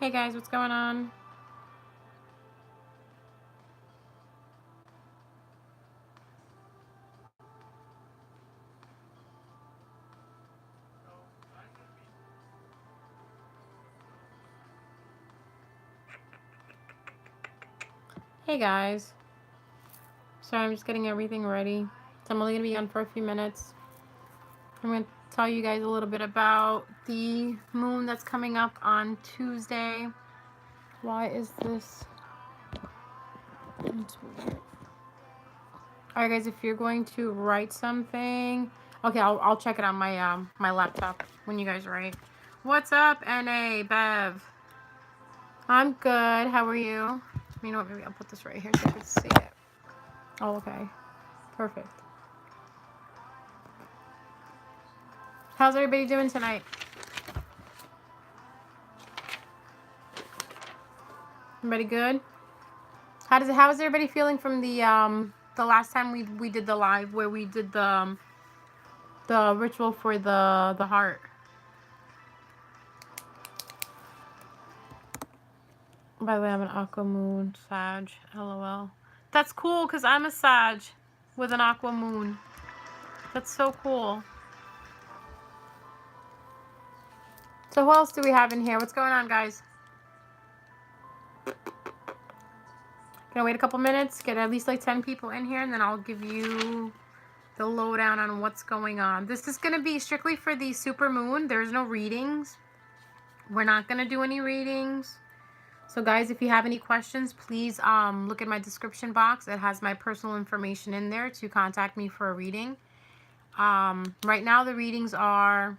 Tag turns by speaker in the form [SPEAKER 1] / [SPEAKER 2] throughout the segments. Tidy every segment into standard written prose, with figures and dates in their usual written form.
[SPEAKER 1] Hey guys, what's going on? Hey guys. Sorry, I'm just getting everything ready. So I'm only going to be on for a few minutes. I'm going to tell you guys a little bit about the moon that's coming up on Tuesday. Why is this? Alright guys, if you're going to write something, okay, I'll check it on my my laptop when you guys write. What's up, NA Bev? I'm good. How are you? You know what? Maybe I'll put this right here so you can see it. Oh, okay. Perfect. How's everybody doing tonight? Everybody good? How is everybody feeling from the last time we did the live where we did the ritual for the heart? By the way, I'm an aqua moon Sag. LOL. That's cool because I'm a Sag with an aqua moon. That's so cool. So who else do we have in here? What's going on, guys? Gonna wait a couple minutes, get at least like 10 people in here, and then I'll give you the lowdown on what's going on. This is gonna be strictly for the super moon. There's no readings. We're not gonna do any readings. So guys, if you have any questions, please look at my description box. It has my personal information in there to contact me for a reading. Right now the readings are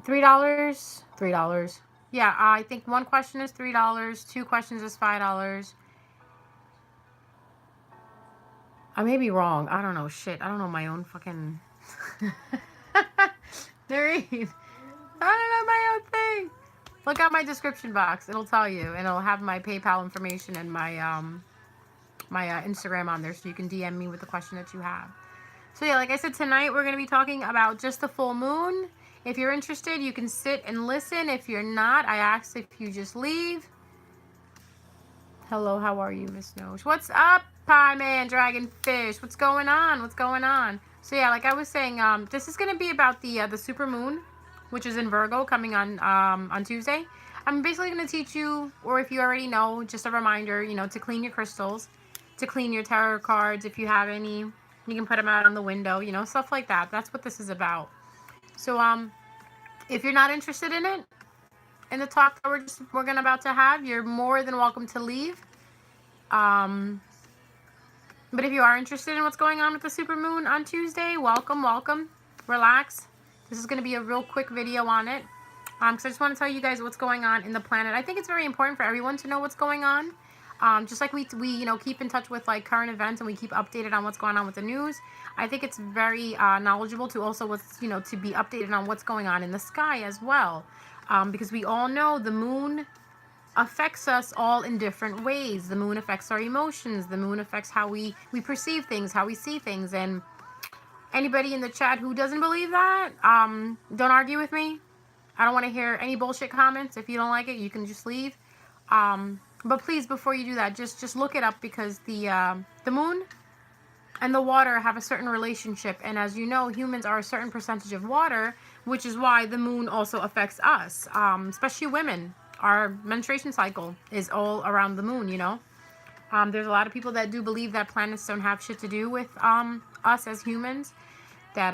[SPEAKER 1] $3. $3. Yeah, I think one question is $3. Two questions is $5. I may be wrong. I don't know. Shit. I don't know my own fucking... There is. I don't know my own thing. Look at my description box. It'll tell you. And it'll have my PayPal information and my my Instagram on there so you can DM me with the question that you have. So yeah, like I said, tonight we're going to be talking about just the full moon. If you're interested, you can sit and listen. If you're not, I ask if you just leave. Hello, how are you, Miss Nosh? What's up, Pie Man, Dragonfish? What's going on? What's going on? So yeah, like I was saying, this is going to be about the super moon, which is in Virgo, coming on Tuesday. I'm basically going to teach you, or if you already know, just a reminder, you know, to clean your crystals, to clean your tarot cards. If you have any, you can put them out on the window, you know, stuff like that. That's what this is about. So if you're not interested in it, in the talk that we're about to have, you're more than welcome to leave. But if you are interested in what's going on with the supermoon on Tuesday, welcome, welcome. Relax. This is going to be a real quick video on it. Because I just want to tell you guys what's going on in the planet. I think it's very important for everyone to know what's going on. Just like we you know, keep in touch with like current events and we keep updated on what's going on with the news. I think it's very knowledgeable to also what's, you know, to be updated on what's going on in the sky as well. Because we all know the moon affects us all in different ways. The moon affects our emotions. The moon affects how we perceive things, how we see things. And anybody in the chat who doesn't believe that, don't argue with me. I don't want to hear any bullshit comments. If you don't like it, you can just leave. But please, before you do that, just look it up, because the moon and the water have a certain relationship. And as you know, humans are a certain percentage of water, which is why the moon also affects us, especially women. Our menstruation cycle is all around the moon, you know. There's a lot of people that do believe that planets don't have shit to do with us as humans, that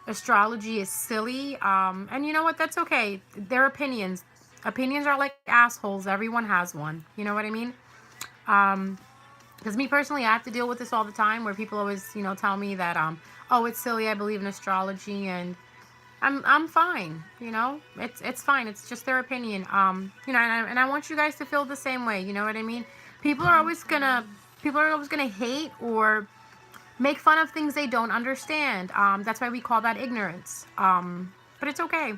[SPEAKER 1] astrology is silly, and you know what, that's okay. Their opinions are like assholes. Everyone has one, you know what I mean? Because me personally, I have to deal with this all the time, where people always, you know, tell me that oh, it's silly, I believe in astrology, and I'm fine, you know. It's fine. It's just their opinion. You know, and I want you guys to feel the same way. You know what I mean? People are always gonna hate or make fun of things they don't understand. That's why we call that ignorance. But it's okay.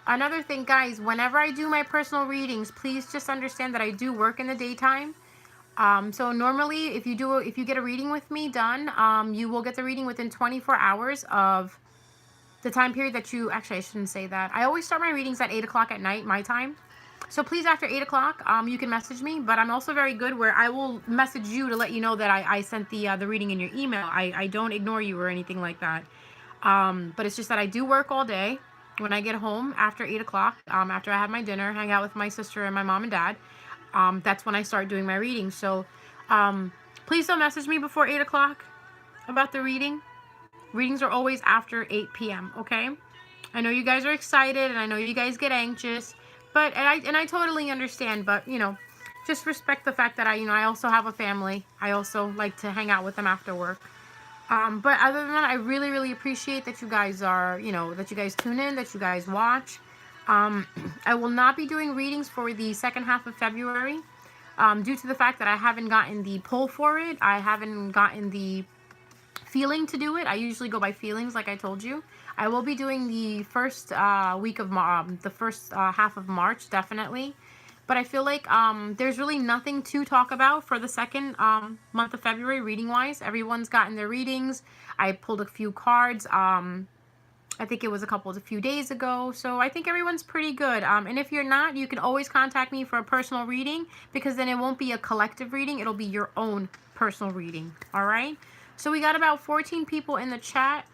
[SPEAKER 1] Another thing, guys, whenever I do my personal readings, please just understand that I do work in the daytime. So normally, if you get a reading with me done, you will get the reading within 24 hours of the time period that you, actually I shouldn't say that. I always start my readings at 8 o'clock at night, my time. So please, after 8 o'clock, you can message me. But I'm also very good where I will message you to let you know that I sent the reading in your email. I don't ignore you or anything like that. But it's just that I do work all day. When I get home after 8 o'clock, after I have my dinner, hang out with my sister and my mom and dad, that's when I start doing my reading. So please don't message me before 8 o'clock about the reading. Readings are always after 8 p.m., okay? I know you guys are excited, and I know you guys get anxious. But and I totally understand, but you know, just respect the fact that I also have a family. I also like to hang out with them after work. But other than that, I really, really appreciate that you guys are, that you guys tune in, that you guys watch. I will not be doing readings for the second half of February, due to the fact that I haven't gotten the pull for it. I haven't gotten the feeling to do it. I usually go by feelings, like I told you. I will be doing the first week of the first half of March, definitely. But I feel like there's really nothing to talk about for the second month of February, reading-wise. Everyone's gotten their readings. I pulled a few cards. I think it was a few days ago. So I think everyone's pretty good. And if you're not, you can always contact me for a personal reading, because then it won't be a collective reading. It'll be your own personal reading. All right? So we got about 14 people in the chat.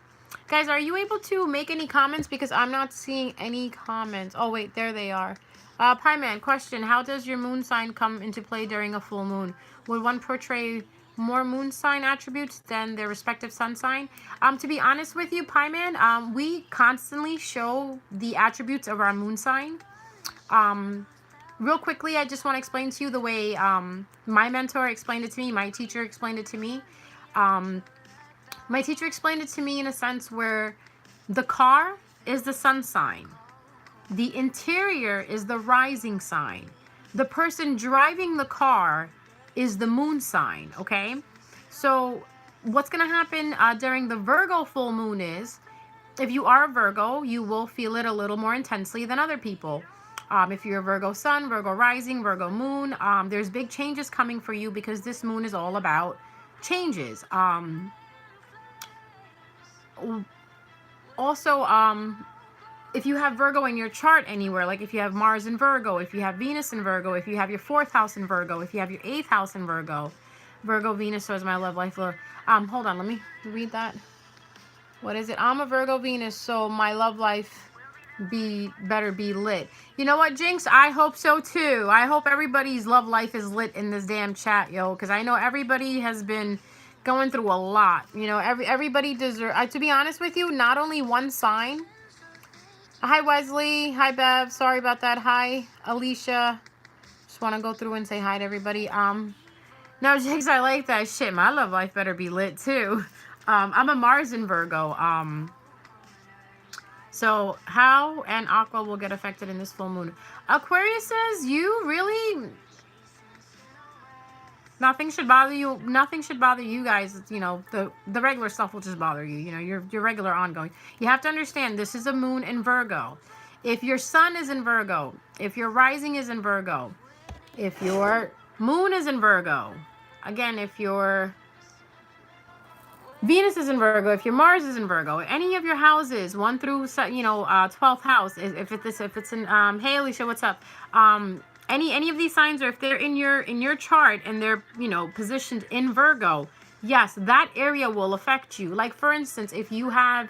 [SPEAKER 1] Guys, are you able to make any comments? Because I'm not seeing any comments. Oh, wait, there they are. Pie Man, question. How does your moon sign come into play during a full moon? Would one portray more moon sign attributes than their respective sun sign? To be honest with you, Pie Man, we constantly show the attributes of our moon sign. Real quickly, I just want to explain to you the way my mentor explained it to me. My teacher explained it to me. My teacher explained it to me in a sense where the car is the sun sign. The interior is the rising sign. The person driving the car is the moon sign, okay? So what's going to happen during the Virgo full moon is, if you are a Virgo, you will feel it a little more intensely than other people. If you're a Virgo sun, Virgo rising, Virgo moon, there's big changes coming for you, because this moon is all about changes. Also, if you have Virgo in your chart anywhere, like if you have Mars in Virgo, if you have Venus in Virgo, if you have your 4th house in Virgo, if you have your 8th house in Virgo, Venus shows my love life. Hold on, let me read that. What is it? I'm a Virgo Venus, so my love life better be lit. You know what, Jinx? I hope so too. I hope everybody's love life is lit in this damn chat, yo, because I know everybody has been going through a lot. You know, everybody deserves. To be honest with you, not only one sign. Hi Wesley. Hi Bev. Sorry about that. Hi Alicia. Just want to go through and say hi to everybody. No, Jinx, I like that shit. My love life better be lit too. I'm a Mars in Virgo. So how and Aqua will get affected in this full moon? Aquarius says, you really... Nothing should bother you. Nothing should bother you guys. You know, the regular stuff will just bother you. You know, your regular ongoing. You have to understand, this is a moon in Virgo. If your sun is in Virgo, if your rising is in Virgo, if your moon is in Virgo, again, if your Venus is in Virgo, if your Mars is in Virgo, any of your houses, 1 through 12th house, if it's in hey Alicia, what's up? Any of these signs, or if they're in your chart and they're, positioned in Virgo, yes, that area will affect you. Like, for instance, if you have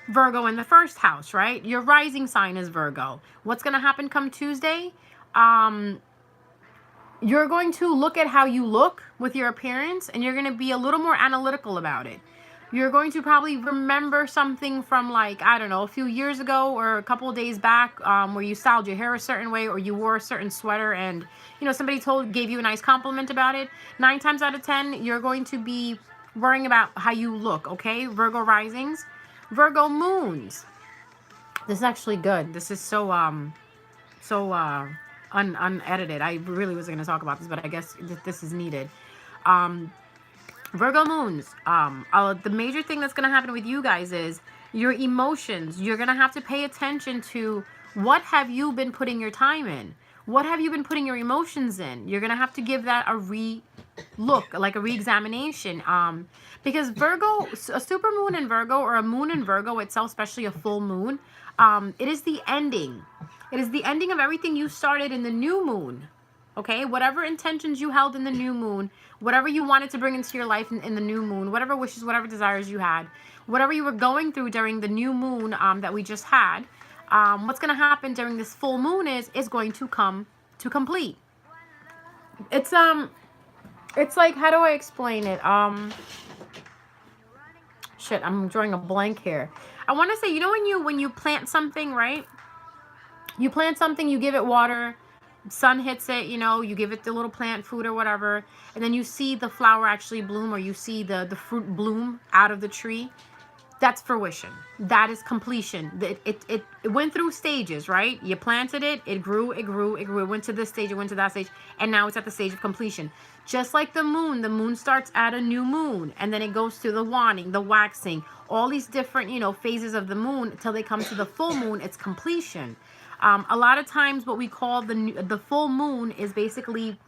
[SPEAKER 1] Virgo in the 1st house, right? Your rising sign is Virgo. What's going to happen come Tuesday? You're going to look at how you look with your appearance, and you're going to be a little more analytical about it. You're going to probably remember something from, like, I don't know, a few years ago or a couple of days back, where you styled your hair a certain way, or you wore a certain sweater, and, somebody gave you a nice compliment about it. 9 times out of 10, you're going to be worrying about how you look, okay? Virgo risings. Virgo moons. This is actually good. This is so unedited. I really wasn't going to talk about this, but I guess this is needed. Virgo moons, the major thing that's going to happen with you guys is your emotions. You're going to have to pay attention to what have you been putting your time in. What have you been putting your emotions in? You're going to have to give that a look, like a re-examination. Because Virgo, a super moon in Virgo, or a moon in Virgo itself, especially a full moon, it is the ending. It is the ending of everything you started in the new moon. Okay, whatever intentions you held in the new moon, whatever you wanted to bring into your life in the new moon, whatever wishes, whatever desires you had, whatever you were going through during the new moon that we just had, what's going to happen during this full moon is going to come to complete. It's like, how do I explain it? Shit, I'm drawing a blank here. I want to say, you know, when you plant something, right? You plant something, you give it water, sun hits it, you know, you give it the little plant food or whatever, and then you see the flower actually bloom, or you see the fruit bloom out of the tree. That's fruition. That is completion. It went through stages, right? You planted it, it grew, it grew, it grew, it went to this stage, it went to that stage, and now it's at the stage of completion. Just like the moon starts at a new moon, and then it goes through the waning, the waxing, all these different, you know, phases of the moon until they come to the full moon. It's completion. A lot of times what we call the full moon is basically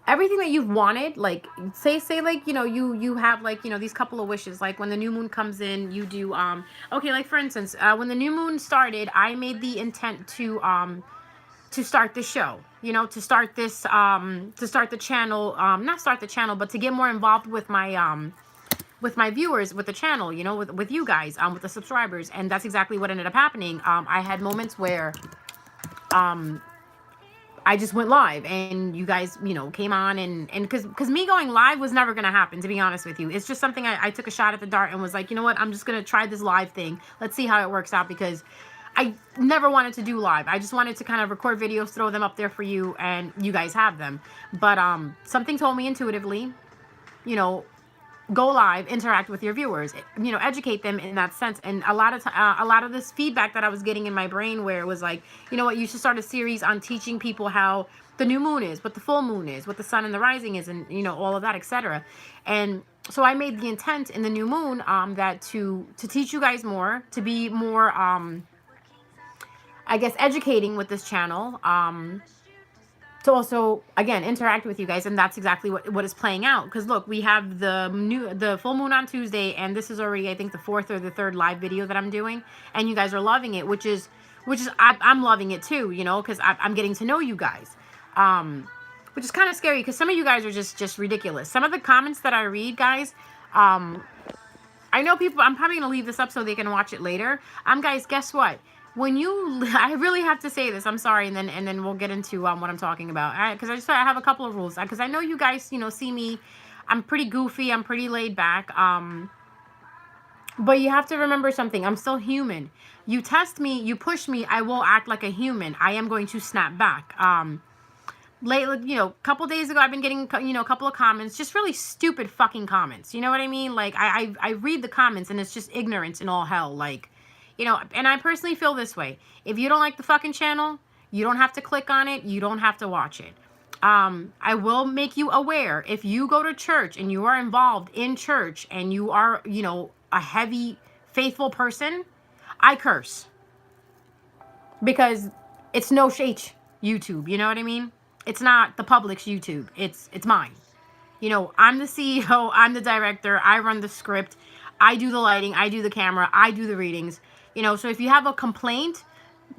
[SPEAKER 1] everything that you've wanted. Like say like, you know, you have like, you know, these couple of wishes. Like when the new moon comes in, you do okay, like for instance, when the new moon started, I made the intent to start the show, you know, to start this to start the channel, not start the channel, but to get more involved with my viewers, with the channel, you know, with you guys, with the subscribers. And that's exactly what ended up happening. I had moments where I just went live, and you guys, you know, came on, and because me going live was never going to happen, to be honest with you. It's just something I took a shot at the dart and was like, you know what, I'm just going to try this live thing. Let's see how it works out, because I never wanted to do live. I just wanted to kind of record videos, throw them up there for you, and you guys have them. But something told me intuitively, you know, go live, interact with your viewers, you know, educate them in that sense. And a lot of this feedback that I was getting in my brain, where it was like, you know what, you should start a series on teaching people how the new moon is, what the full moon is, what the sun and the rising is, and, you know, all of that, etc. And so I made the intent in the new moon that to teach you guys more, to be more I guess educating with this channel, to also, again, interact with you guys. And that's exactly what is playing out. Because look, we have the full moon on Tuesday, and this is already, I think, the 4th or the 3rd live video that I'm doing, and you guys are loving it, which is I'm loving it too, you know, because I'm getting to know you guys, which is kind of scary, because some of you guys are just ridiculous. Some of the comments that I read, guys, I know people, I'm probably gonna leave this up so they can watch it later. Guys, guess what? When you, I really have to say this, I'm sorry, and then we'll get into what I'm talking about. Because I have a couple of rules. Because I know you guys, you know, see me, I'm pretty goofy, I'm pretty laid back. But you have to remember something. I'm still human. You test me, you push me, I will act like a human. I am going to snap back. Lately, you know, a couple days ago, I've been getting, you know, a couple of comments, just really stupid fucking comments. You know what I mean? Like, I read the comments, and it's just ignorance and all hell. Like, you know, and I personally feel this way. If you don't like the fucking channel, you don't have to click on it. You don't have to watch it. I will make you aware, if you go to church and you are involved in church and you are, you know, a heavy, faithful person, I curse. Because it's no shade YouTube, you know what I mean? It's not the public's YouTube. It's mine. You know, I'm the CEO, I'm the director, I run the script, I do the lighting, I do the camera, I do the readings. You know, so if you have a complaint,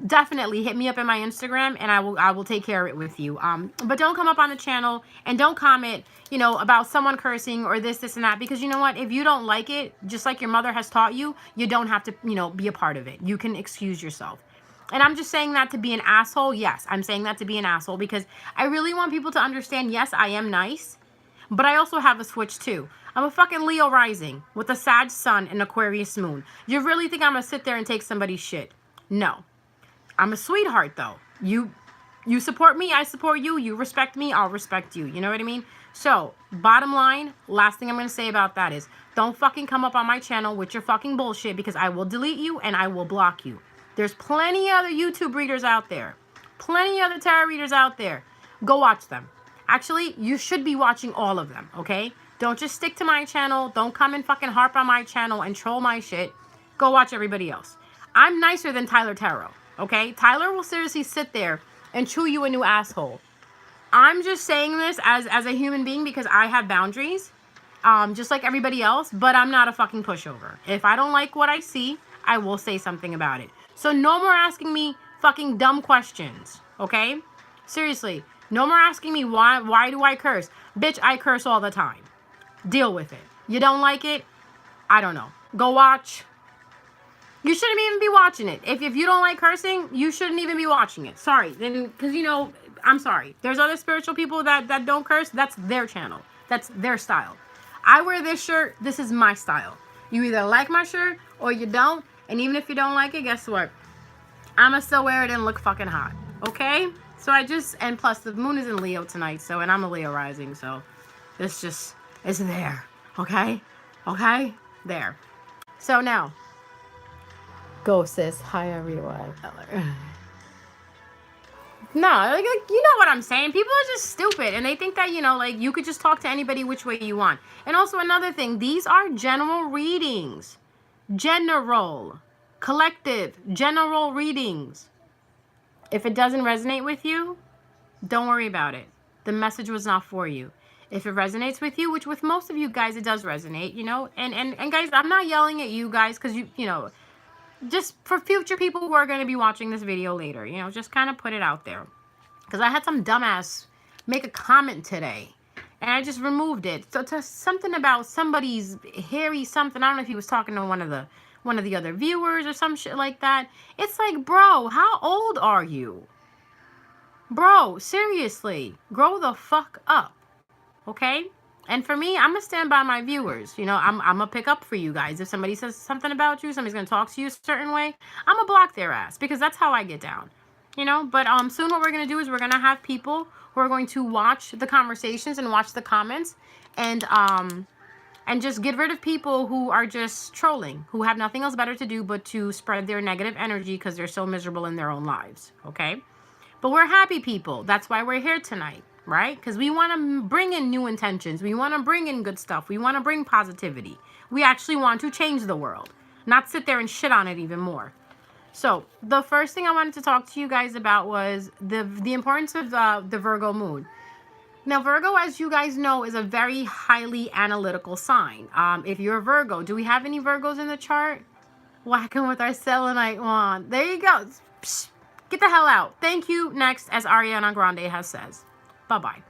[SPEAKER 1] definitely hit me up in my Instagram, and I will take care of it with you. But don't come up on the channel and don't comment, you know, about someone cursing or this and that, because you know what? If you don't like it, just like your mother has taught you, you don't have to, you know, be a part of it. You can excuse yourself. And I'm just saying that to be an asshole. Yes, I'm saying that to be an asshole, because I really want people to understand, yes, I am nice, but I also have a switch too. I'm a fucking Leo rising with a Sag sun and Aquarius moon. You really think I'm going to sit there and take somebody's shit? No. I'm a sweetheart, though. You support me, I support you. You respect me, I'll respect you. You know what I mean? So, bottom line, last thing I'm going to say about that is, don't fucking come up on my channel with your fucking bullshit, because I will delete you and I will block you. There's plenty other YouTube readers out there. Plenty other tarot readers out there. Go watch them. Actually, you should be watching all of them, okay? Don't just stick to my channel. Don't come and fucking harp on my channel and troll my shit. Go watch everybody else. I'm nicer than Tyler Tarot, okay? Tyler will seriously sit there and chew you a new asshole. I'm just saying this as a human being because I have boundaries, just like everybody else, but I'm not a fucking pushover. If I don't like what I see, I will say something about it. So no more asking me fucking dumb questions, okay? Seriously, no more asking me why do I curse? Bitch, I curse all the time. Deal with it. You don't like it? I don't know. Go watch. You shouldn't even be watching it. If you don't like cursing, you shouldn't even be watching it. Sorry. Then, because, you know, I'm sorry. There's other spiritual people that don't curse. That's their channel. That's their style. I wear this shirt. This is my style. You either like my shirt or you don't. And even if you don't like it, guess what? I'm going to still wear it and look fucking hot. Okay? So and plus the moon is in Leo tonight. So, and I'm a Leo rising. So it's there. Okay? Okay? There. So now. Go, sis. Hi, everyone. No, like, you know what I'm saying. People are just stupid. And they think that, you know, like, you could just talk to anybody which way you want. And also another thing. These are general readings. General. Collective. General readings. If it doesn't resonate with you, don't worry about it. The message was not for you. If it resonates with you, which with most of you guys, it does resonate, you know. And guys, I'm not yelling at you guys because, you know, just for future people who are going to be watching this video later, you know, just kind of put it out there. Because I had some dumbass make a comment today, and I just removed it. So to something about somebody's hairy something. I don't know if he was talking to one of the other viewers or some shit like that. It's like, bro, how old are you? Bro, seriously, grow the fuck up, okay? And for me, I'm going to stand by my viewers. You know, I'm going to pick up for you guys. If somebody says something about you, somebody's going to talk to you a certain way, I'm going to block their ass because that's how I get down. You know, but soon what we're going to do is we're going to have people who are going to watch the conversations and watch the comments and just get rid of people who are just trolling, who have nothing else better to do but to spread their negative energy because they're so miserable in their own lives, okay? But we're happy people. That's why we're here tonight. Right? Because we want to bring in new intentions. We want to bring in good stuff. We want to bring positivity. We actually want to change the world, not sit there and shit on it even more. So the first thing I wanted to talk to you guys about was the importance of the Virgo moon. Now, Virgo, as you guys know, is a very highly analytical sign. If you're a Virgo, do we have any Virgos in the chart? Whacking with our selenite wand. There you go. Psh, get the hell out. Thank you. Next, as Ariana Grande has says. Bye-bye.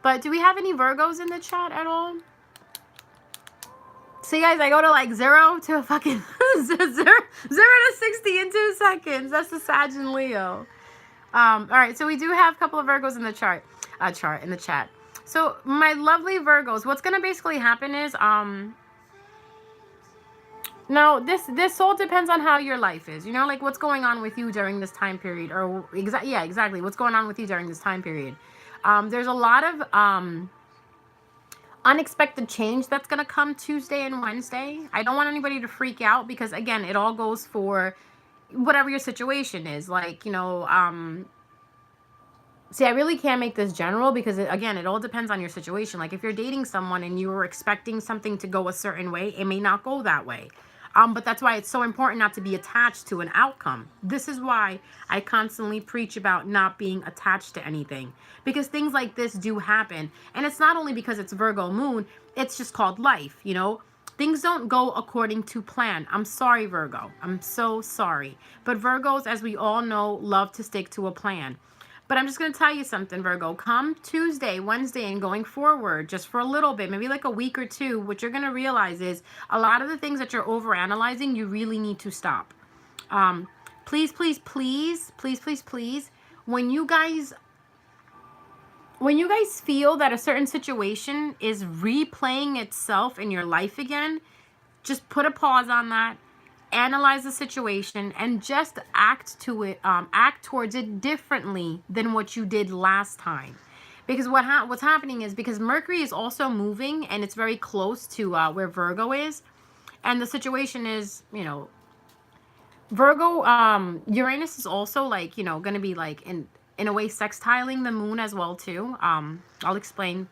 [SPEAKER 1] But do we have any Virgos in the chat at all? See, guys, I go to like 0 to fucking 0 to 60 in 2 seconds. That's the Sag and Leo. All right, so we do have a couple of Virgos in the chart in the chat. So my lovely Virgos, what's gonna basically happen is now this all depends on how your life is. You know, like what's going on with you during this time period, or exactly what's going on with you during this time period. There's a lot of unexpected change that's going to come Tuesday and Wednesday. I don't want anybody to freak out because, again, it all goes for whatever your situation is. Like, you know, see, I really can't make this general because, again, it all depends on your situation. Like, if you're dating someone and you were expecting something to go a certain way, it may not go that way. But that's why it's so important not to be attached to an outcome. This is why I constantly preach about not being attached to anything. Because things like this do happen. And it's not only because it's Virgo moon, it's just called life, you know. Things don't go according to plan. I'm sorry, Virgo. I'm so sorry. But Virgos, as we all know, love to stick to a plan. But I'm just going to tell you something, Virgo. Come Tuesday, Wednesday, and going forward, just for a little bit, maybe like a week or two, what you're going to realize is a lot of the things that you're overanalyzing, you really need to stop. Please, please, please, please, please, please, when you guys feel that a certain situation is replaying itself in your life again, just put a pause on that. Analyze the situation and just act towards it differently than what you did last time. Because what's happening is because Mercury is also moving and it's very close to where Virgo is, and the situation is, you know, Virgo, Uranus is also like, you know, going to be like in a way sextiling the moon as well too. I'll explain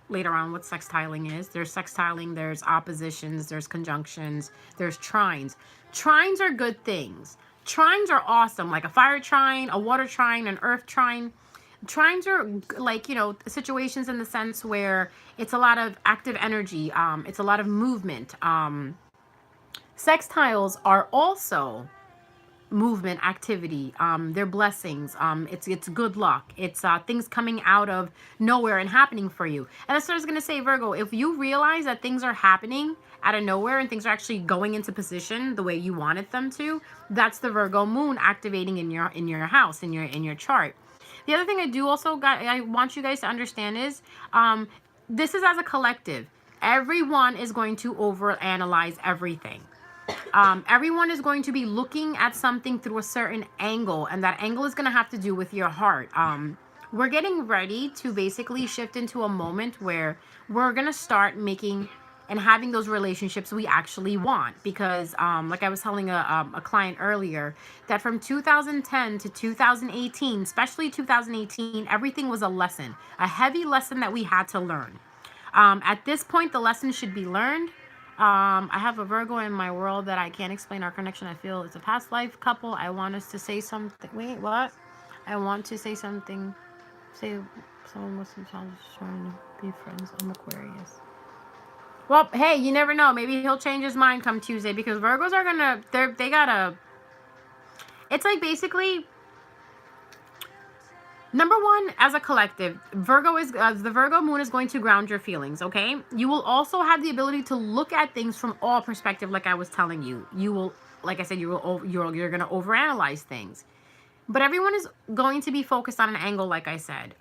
[SPEAKER 1] later on what sextiling is. There's sextiling, there's oppositions, there's conjunctions, there's trines. Trines are good things. Trines are awesome, like a fire trine, a water trine, an earth trine. Trines are like, situations in the sense where it's a lot of active energy. It's a lot of movement. Sextiles are also movement, activity. They're blessings. It's good luck. It's things coming out of nowhere and happening for you. And that's what I was gonna say, Virgo. If you realize that things are happening out of nowhere and things are actually going into position the way you wanted them to, that's the Virgo moon activating in your house, in your chart. The other thing I do also I want you guys to understand is, this is as a collective. Everyone is going to overanalyze everything. Everyone is going to be looking at something through a certain angle, and that angle is going to have to do with your heart. We're getting ready to basically shift into a moment where we're going to start making and having those relationships we actually want, because like I was telling a client earlier, that from 2010 to 2018, especially 2018, everything was a lesson, a heavy lesson that we had to learn. At this point, the lesson should be learned. I have a Virgo in my world that I can't explain our connection. I feel it's a past life couple. I want us to say something. Wait, what? I want to say something. Say someone was sometimes trying to be friends. I'm Aquarius. Well, hey, you never know. Maybe he'll change his mind come Tuesday, because Virgos are gonna. They gotta. It's like basically. Number one, as a collective, the Virgo moon is going to ground your feelings, okay? You will also have the ability to look at things from all perspective, like I was telling you. You will, like I said, you're going to overanalyze things. But everyone is going to be focused on an angle, like I said.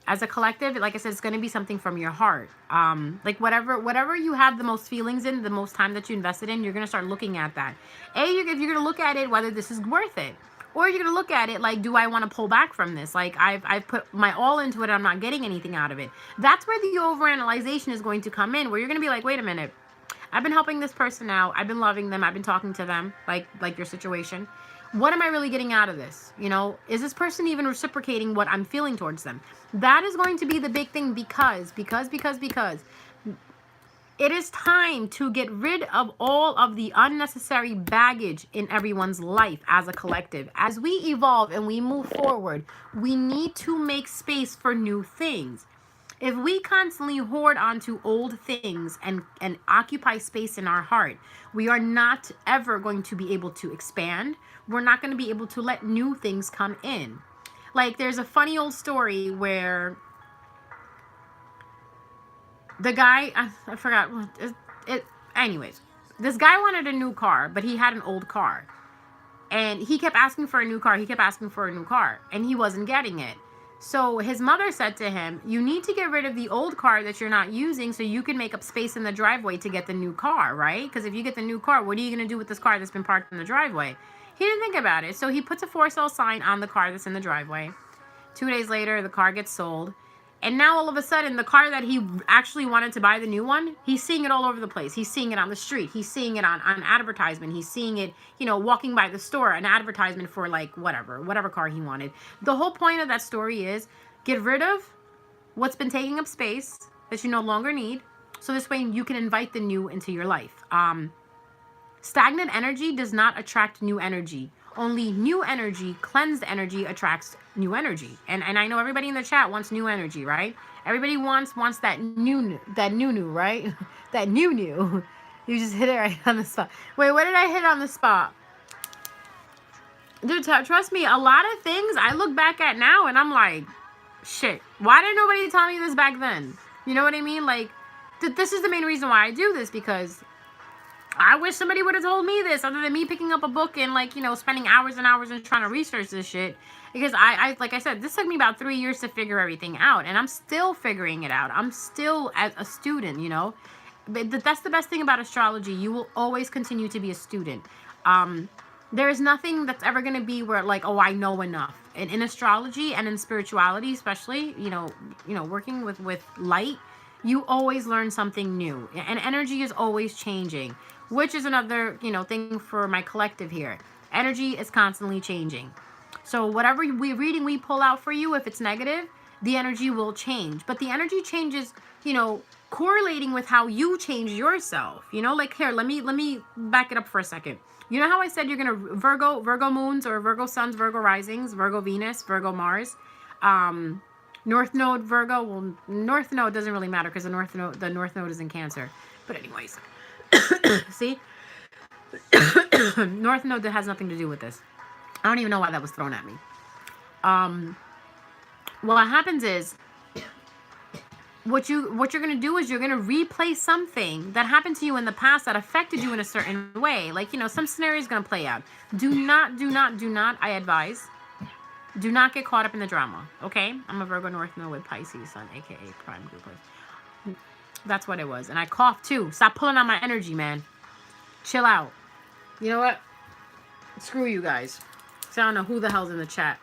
[SPEAKER 1] As a collective, like I said, it's going to be something from your heart. Like whatever you have the most feelings in, the most time that you invested in, you're going to start looking at that. If you're going to look at it, whether this is worth it. Or you're going to look at it like, do I want to pull back from this? Like, I've put my all into it, I'm not getting anything out of it. That's where the overanalyzation is going to come in, where you're going to be like, wait a minute. I've been helping this person out. I've been loving them. I've been talking to them, like your situation. What am I really getting out of this? Is this person even reciprocating what I'm feeling towards them? That is going to be the big thing, because it is time to get rid of all of the unnecessary baggage in everyone's life as a collective. As we evolve and we move forward, we need to make space for new things. If we constantly hoard onto old things and occupy space in our heart, we are not ever going to be able to expand. We're not going to be able to let new things come in. Like, there's a funny old story where the guy, I forgot it. Anyways, this guy wanted a new car, but he had an old car, and he kept asking for a new car. And he wasn't getting it. So his mother said to him, "You need to get rid of the old car that you're not using, so you can make up space in the driveway to get the new car, right? Because if you get the new car, what are you gonna do with this car that's been parked in the driveway?" He didn't think about it, so he puts a for sale sign on the car that's in the driveway. 2 days later, the car gets sold. And now all of a sudden, the car that he actually wanted to buy, the new one, he's seeing it all over the place. He's seeing it on the street. He's seeing it on advertisement. He's seeing it, walking by the store, an advertisement for like whatever car he wanted. The whole point of that story is get rid of what's been taking up space that you no longer need. So this way you can invite the new into your life. Stagnant energy does not attract new energy. Only new energy, cleansed energy, attracts new energy. And I know everybody in the chat wants new energy, right? Everybody wants that new, right? That new. You just hit it right on the spot. Wait, what did I hit on the spot? Dude, trust me, a lot of things I look back at now and I'm like, shit, why didn't nobody tell me this back then? You know what I mean? Like, this is the main reason why I do this, because I wish somebody would have told me this, other than me picking up a book and spending hours and hours and trying to research this shit. Because I like I said, this took me about 3 years to figure everything out, and I'm still figuring it out. I'm still as a student, But that's the best thing about astrology. You will always continue to be a student. There is nothing that's ever going to be where like, oh, I know enough. And in astrology and in spirituality, especially, working with light, you always learn something new, and energy is always changing. Which is another, thing for my collective here. Energy is constantly changing. So whatever reading we pull out for you, if it's negative, the energy will change. But the energy changes, correlating with how you change yourself. You know, like, here, let me back it up for a second. You know how I said you're gonna Virgo moons or Virgo suns, Virgo risings, Virgo Venus, Virgo Mars, North Node Virgo. Well, North Node doesn't really matter because the North Node is in Cancer. But anyways, see, North Node, that has nothing to do with this. I don't even know why that was thrown at me. What happens is, what you're going to do is you're going to replay something that happened to you in the past that affected you in a certain way. Like, you know, some scenario is going to play out. Do not, I advise, do not get caught up in the drama, okay? I'm a Virgo North Node with Pisces Sun, aka Prime Group. That's what it was. And I coughed too. Stop pulling on my energy, man. Chill out. You know what? Screw you guys. So I don't know who the hell's in the chat.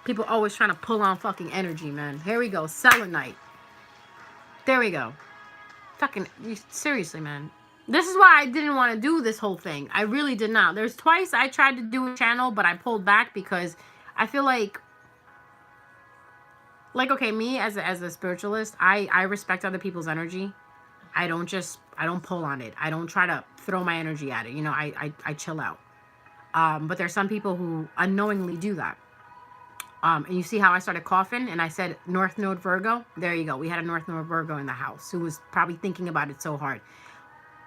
[SPEAKER 1] People always trying to pull on fucking energy, man. Here we go. Selenite. There we go. Fucking, seriously, man. This is why I didn't want to do this whole thing. I really did not. There's twice I tried to do a channel, but I pulled back because I feel like, okay, me as a spiritualist, I respect other people's energy. I don't pull on it. I don't try to throw my energy at it. You know, I chill out. But there's some people who unknowingly do that. And you see how I started coughing and I said North Node Virgo? There you go. We had a North Node Virgo in the house who was probably thinking about it so hard.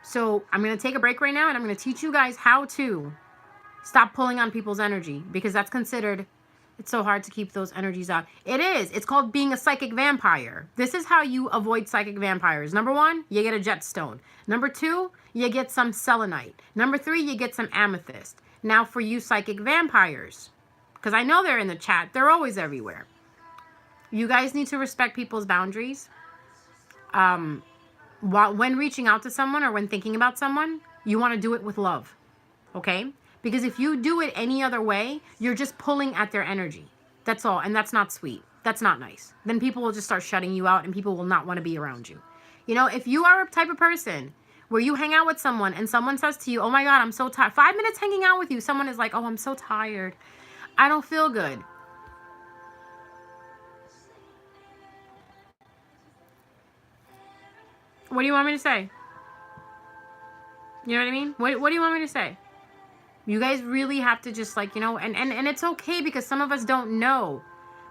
[SPEAKER 1] So I'm going to take a break right now and I'm going to teach you guys how to stop pulling on people's energy, because that's considered, it's so hard to keep those energies out. It is. It's called being a psychic vampire. This is how you avoid psychic vampires. Number 1, you get a jet stone. Number 2, you get some selenite. Number 3, you get some amethyst. Now for you psychic vampires, because I know they're in the chat. They're always everywhere. You guys need to respect people's boundaries. When reaching out to someone or when thinking about someone, you want to do it with love. Okay? Because if you do it any other way, you're just pulling at their energy. That's all. And that's not sweet. That's not nice. Then people will just start shutting you out and people will not want to be around you. You know, if you are a type of person where you hang out with someone and someone says to you, oh my God, I'm so tired. 5 minutes hanging out with you. Someone is like, oh, I'm so tired. I don't feel good. What do you want me to say? You know what I mean? What do you want me to say? You guys really have to just, like, you know, and it's okay because some of us don't know.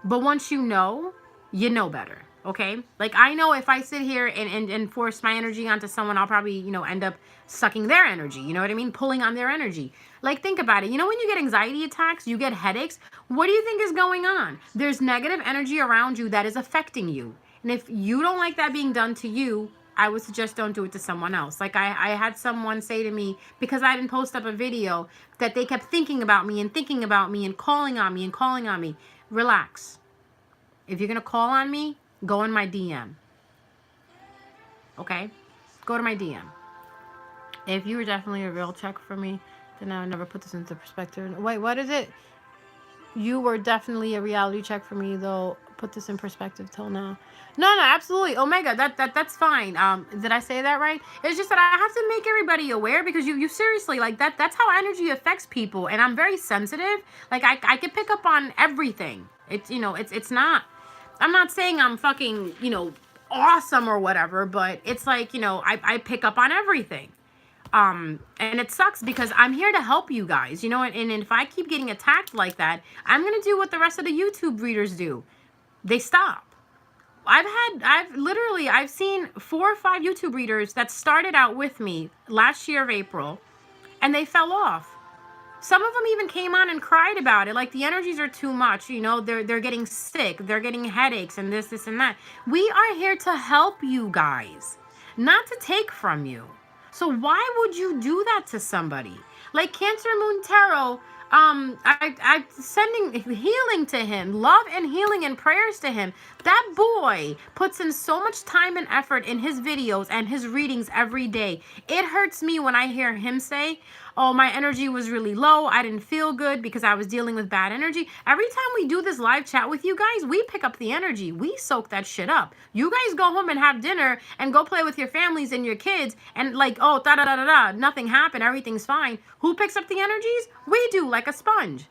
[SPEAKER 1] But once you know better. Okay? Like, I know if I sit here and force my energy onto someone, I'll probably, you know, end up sucking their energy. You know what I mean? Pulling on their energy. Like, think about it. You know, when you get anxiety attacks, you get headaches. What do you think is going on? There's negative energy around you that is affecting you. And if you don't like that being done to you, I would suggest don't do it to someone else. Like, I had someone say to me, because I didn't post up a video, that they kept thinking about me and calling on me and calling on me. Relax. If you're going to call on me, go in my DM. Okay? Go to my DM. If you were definitely a real check for me, then I would never put this into perspective. Wait, what is it? You were definitely a reality check for me, though. Put this in perspective till now. No, absolutely. Omega, that's fine. Did I say that right? It's just that I have to make everybody aware, because you seriously, like, that's how energy affects people. And I'm very sensitive. Like, I can pick up on everything. It's, you know, it's not, I'm not saying I'm fucking, you know, awesome or whatever, but it's like, you know, I pick up on everything. And it sucks because I'm here to help you guys, you know, and if I keep getting attacked like that, I'm going to do what the rest of the YouTube readers do. They stop. I've seen 4 or 5 YouTube readers that started out with me last year of April, and they fell off. Some of them even came on and cried about it. Like, the energies are too much, you know, they're getting sick, they're getting headaches and this and that. We are here to help you guys, not to take from you. So why would you do that to somebody? Like Cancer Moon Tarot, I'm sending healing to him, love and healing and prayers to him. That boy puts in so much time and effort in his videos and his readings every day. It hurts me when I hear him say, oh, my energy was really low. I didn't feel good because I was dealing with bad energy. Every time we do this live chat with you guys, we pick up the energy. We soak that shit up. You guys go home and have dinner and go play with your families and your kids and like, oh, da-da-da-da-da, nothing happened. Everything's fine. Who picks up the energies? We do, like a sponge.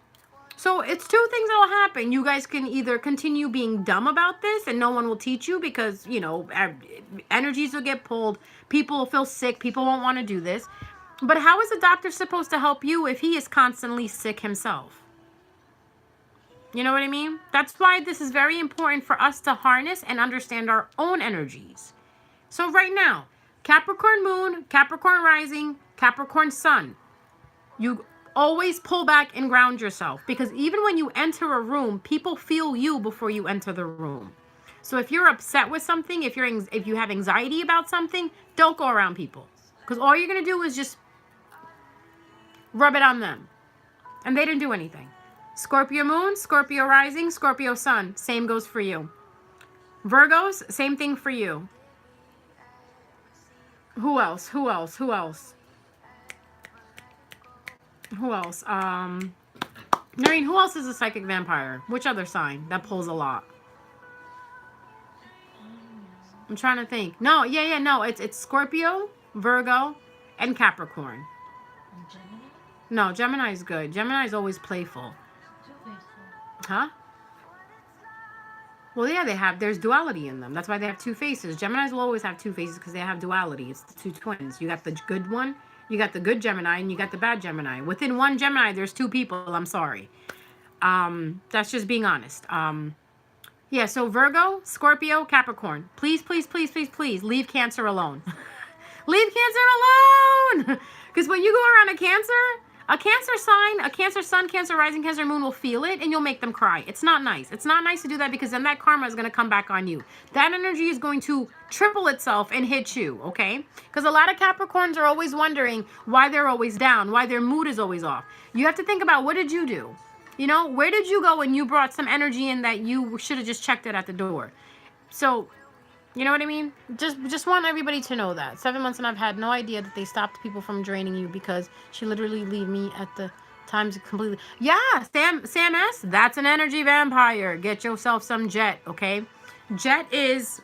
[SPEAKER 1] So it's two things that will happen. You guys can either continue being dumb about this and no one will teach you because, you know, energies will get pulled. People will feel sick. People won't want to do this. But how is a doctor supposed to help you if he is constantly sick himself? You know what I mean? That's why this is very important for us to harness and understand our own energies. So right now, Capricorn moon, Capricorn rising, Capricorn sun. You always pull back and ground yourself, because even when you enter a room, people feel you before you enter the room. So if you're upset with something, if you have anxiety about something, don't go around people, because all you're going to do is just rub it on them. And they didn't do anything. Scorpio moon, Scorpio rising, Scorpio sun. Same goes for you. Virgos, same thing for you. Who else? Who else? Who else? Who else? Noreen, who else is a psychic vampire? Which other sign that pulls a lot? I'm trying to think. No, no. It's Scorpio, Virgo, and Capricorn.
[SPEAKER 2] Gemini?
[SPEAKER 1] No, Gemini is good. Gemini is always playful. Huh? Well, yeah, there's duality in them. That's why they have two faces. Geminis will always have two faces because they have duality. It's the two twins. You got the good one, you got the good Gemini, and you got the bad Gemini. Within one Gemini, there's two people. I'm sorry. That's just being honest. Yeah, so Virgo, Scorpio, Capricorn. Please, please, please, please, please leave Cancer alone. Leave Cancer alone! Because when you go around a Cancer sign, a Cancer sun, Cancer rising, Cancer moon will feel it and you'll make them cry. It's not nice. It's not nice to do that, because then that karma is going to come back on you. That energy is going to triple itself and hit you, okay? Because a lot of Capricorns are always wondering why they're always down, why their mood is always off. You have to think about, what did you do? You know, where did you go when you brought some energy in that you should have just checked it at the door? So, you know what I mean? Just want everybody to know that. 7 months and I've had no idea that they stopped people from draining you, because she literally leave me at the times completely. Yeah, Sam S, that's an energy vampire. Get yourself some jet, okay? Jet is,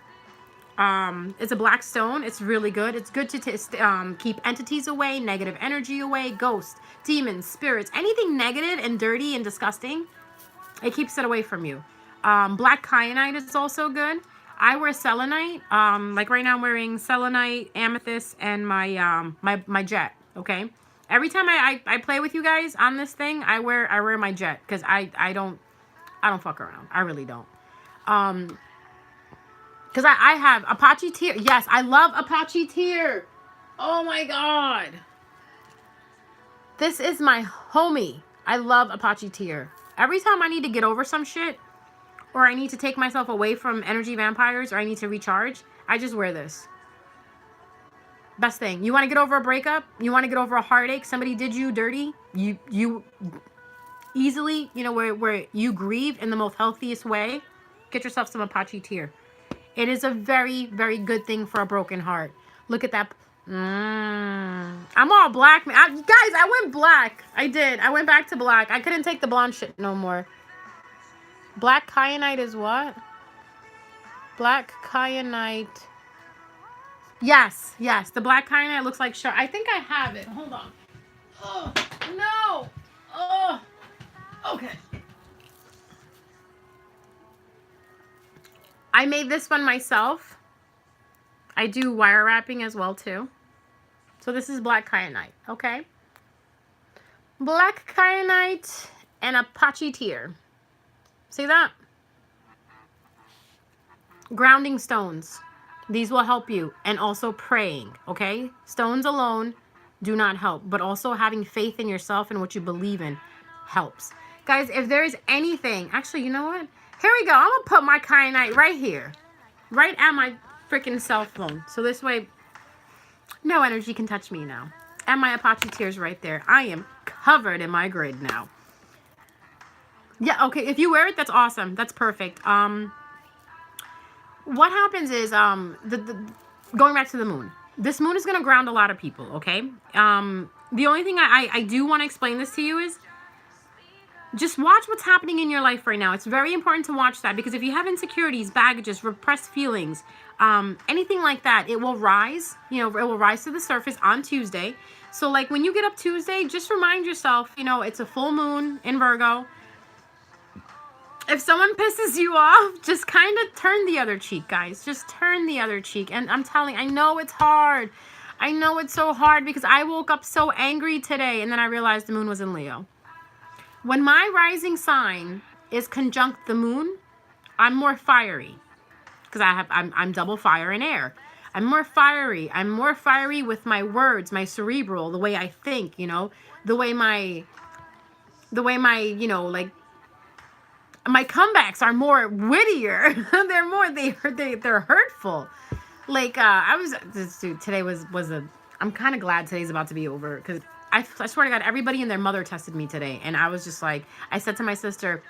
[SPEAKER 1] it's a black stone. It's really good. It's good to keep entities away, negative energy away, ghosts, demons, spirits, anything negative and dirty and disgusting. It keeps it away from you. Black kyanite is also good. I wear selenite. Like right now I'm wearing selenite, amethyst, and my my jet. Okay. Every time I play with you guys on this thing, I wear my jet, because I don't fuck around. I really don't. Because I have Apache Tear. Yes, I love Apache Tear. Oh my god. This is my homie. I love Apache Tear. Every time I need to get over some shit, or I need to take myself away from energy vampires, or I need to recharge, I just wear this. Best thing. You want to get over a breakup? You want to get over a heartache? Somebody did you dirty? You easily, you know, where you grieve in the most healthiest way? Get yourself some Apache Tear. It is a very, very good thing for a broken heart. Look at that. I'm all black. Guys, I went black. I did. I went back to black. I couldn't take the blonde shit no more. Black kyanite is what? Black kyanite. Yes. The black kyanite looks like shark. I think I have it. Hold on. Oh, no. Oh, okay. I made this one myself. I do wire wrapping as well, too. So this is black kyanite, okay? Black kyanite and Apache Tear. See that? Grounding stones. These will help you. And also praying, okay? Stones alone do not help. But also having faith in yourself and what you believe in helps. Guys, if there is anything... Actually, you know what? Here we go. I'm going to put my kyanite right here. Right at my freaking cell phone. So this way, no energy can touch me now. And my Apache Tears right there. I am covered in my grid now. Yeah, okay, if you wear it, that's awesome. That's perfect. What happens is, going back to the moon. This moon is going to ground a lot of people, okay? The only thing I do want to explain this to you is, just watch what's happening in your life right now. It's very important to watch that, because if you have insecurities, baggages, repressed feelings, anything like that, it will rise. You know, it will rise to the surface on Tuesday. So, like, when you get up Tuesday, just remind yourself, you know, it's a full moon in Virgo. If someone pisses you off, just kind of turn the other cheek, guys. Just turn the other cheek. And I'm telling, I know it's hard. I know it's so hard because I woke up so angry today and then I realized the moon was in Leo. When my rising sign is conjunct the moon, I'm more fiery because I'm double fire and air. I'm more fiery. I'm more fiery with my words, my cerebral, the way I think, you know, the way my, you know, like, my comebacks are more wittier. They're hurtful. Like today was I'm kind of glad today's about to be over because I swear to God, everybody and their mother tested me today, and I was just like, I said to my sister,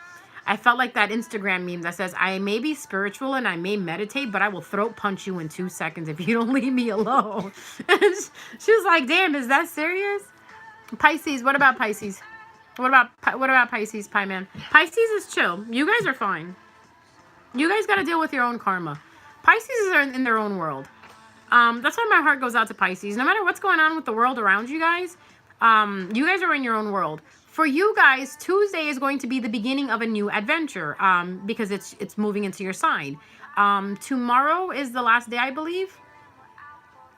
[SPEAKER 1] I felt like that Instagram meme that says, I may be spiritual and I may meditate, but I will throat punch you in 2 seconds if you don't leave me alone. And she was like, damn, is that serious? Pisces, what about Pisces? What about Pisces, Pie Man? Pisces is chill. You guys are fine. You guys got to deal with your own karma. Pisces are in their own world. That's why my heart goes out to Pisces. No matter what's going on with the world around you guys are in your own world. For you guys, Tuesday is going to be the beginning of a new adventure because it's moving into your sign. Tomorrow is the last day, I believe.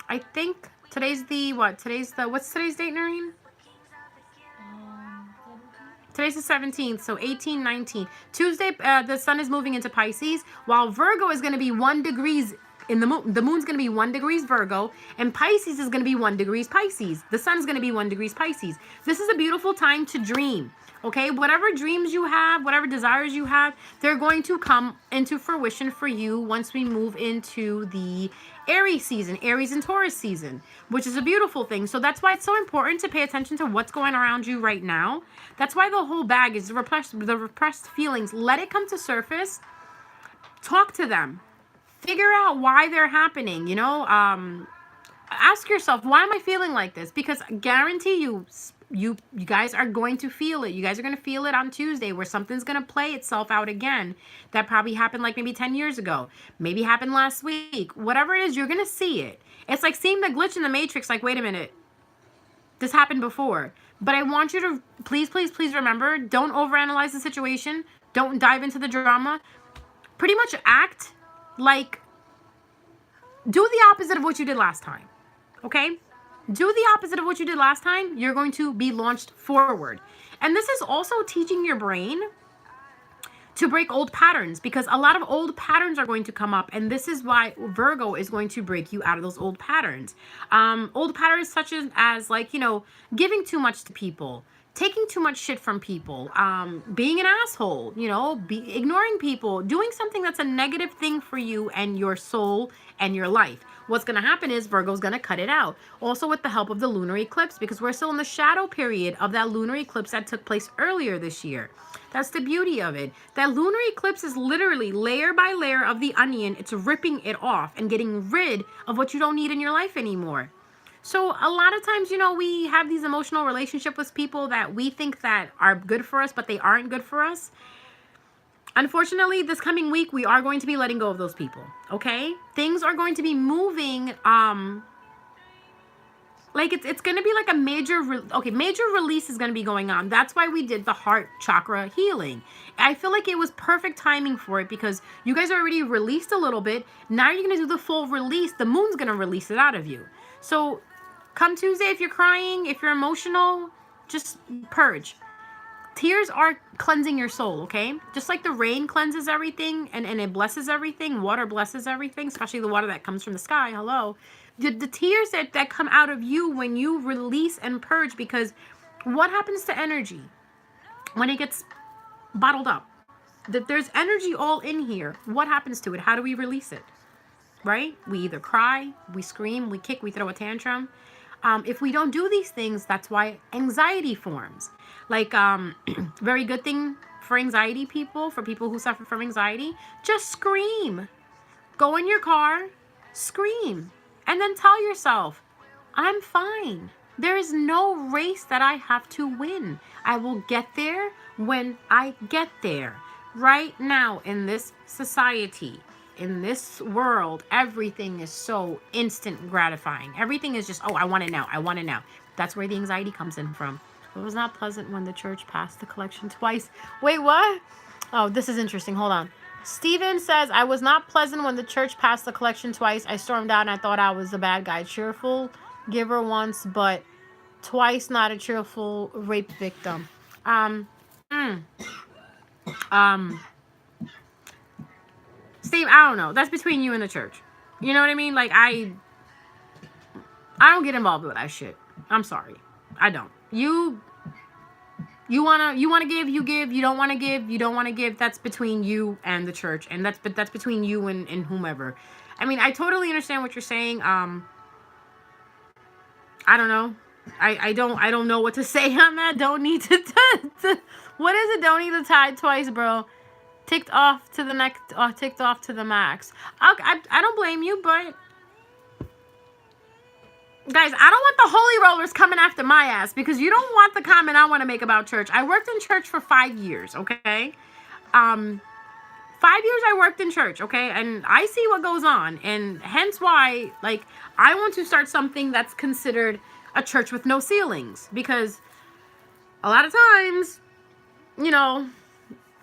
[SPEAKER 1] I think today's the, what's today's date, Noreen? Today's the 17th, so 18, 19. Tuesday, the sun is moving into Pisces, while Virgo is going to be 1 degrees in the moon. The moon's going to be 1 degrees Virgo, and Pisces is going to be 1 degrees Pisces. The sun's going to be 1 degrees Pisces. This is a beautiful time to dream, okay? Whatever dreams you have, whatever desires you have, they're going to come into fruition for you once we move into the Aries season, Aries and Taurus season, which is a beautiful thing. So that's why it's so important to pay attention to what's going around you right now. That's why the whole bag is the repressed feelings. Let it come to surface. Talk to them. Figure out why they're happening, you know. Ask yourself, why am I feeling like this? Because I guarantee you guys are going to feel it. You guys are going to feel it on Tuesday where something's going to play itself out again. That probably happened like maybe 10 years ago. Maybe happened last week. Whatever it is, you're going to see it. It's like seeing the glitch in the Matrix. Like, wait a minute. This happened before. But I want you to please remember, don't overanalyze the situation. Don't dive into the drama. Pretty much act like, do the opposite of what you did last time. Okay? Do the opposite of what you did last time. You're going to be launched forward. And this is also teaching your brain to break old patterns, because a lot of old patterns are going to come up. And this is why Virgo is going to break you out of those old patterns. Old patterns such as like, you know, giving too much to people, taking too much shit from people, being an asshole, you know, ignoring people, doing something that's a negative thing for you and your soul and your life. What's going to happen is Virgo's going to cut it out. Also with the help of the lunar eclipse, because we're still in the shadow period of that lunar eclipse that took place earlier this year. That's the beauty of it. That lunar eclipse is literally layer by layer of the onion. It's ripping it off and getting rid of what you don't need in your life anymore. So a lot of times, you know, we have these emotional relationships with people that we think that are good for us, but they aren't good for us. Unfortunately, this coming week, we are going to be letting go of those people, okay? Things are going to be moving, like it's going to be like a major release is going to be going on. That's why we did the heart chakra healing. I feel like it was perfect timing for it because you guys already released a little bit. Now you're going to do the full release. The moon's going to release it out of you. So come Tuesday, if you're crying, if you're emotional, just purge. Tears are cleansing your soul, okay? Just like the rain cleanses everything and it blesses everything. Water blesses everything, especially the water that comes from the sky. Hello. The tears that come out of you when you release and purge, because what happens to energy when it gets bottled up? There's energy all in here. What happens to it? How do we release it? Right? We either cry, we scream, we kick, we throw a tantrum. If we don't do these things, that's why anxiety forms. Like, very good thing for anxiety people, for people who suffer from anxiety, just scream. Go in your car, scream, and then tell yourself, I'm fine. There is no race that I have to win. I will get there when I get there. Right now in this society, in this world, everything is so instant gratifying. Everything is just, oh, I want it now. I want it now. That's where the anxiety comes in from. It was not pleasant when the church passed the collection twice. Wait, what? Oh, this is interesting. Hold on. Steven says, I was not pleasant when the church passed the collection twice. I stormed out and I thought I was a bad guy. Cheerful giver once, but twice not a cheerful rape victim. Um, mm, um, Steve, I don't know. That's between you and the church. You know what I mean? Like, I don't get involved with that shit. I'm sorry. I don't. You wanna give, you give. You don't wanna give, you don't wanna give. That's between you and the church, and that's between you and whomever. I mean, I totally understand what you're saying. I don't know. I don't know what to say on that. Don't need to what is it? Don't need to tie twice, bro. Ticked off to the next. Ticked off to the max. I don't blame you, but. Guys, I don't want the holy rollers coming after my ass because you don't want the comment I want to make about church. I worked in church for 5 years, okay? 5 years I worked in church, okay? And I see what goes on. And hence why, like, I want to start something that's considered a church with no ceilings. Because a lot of times, you know,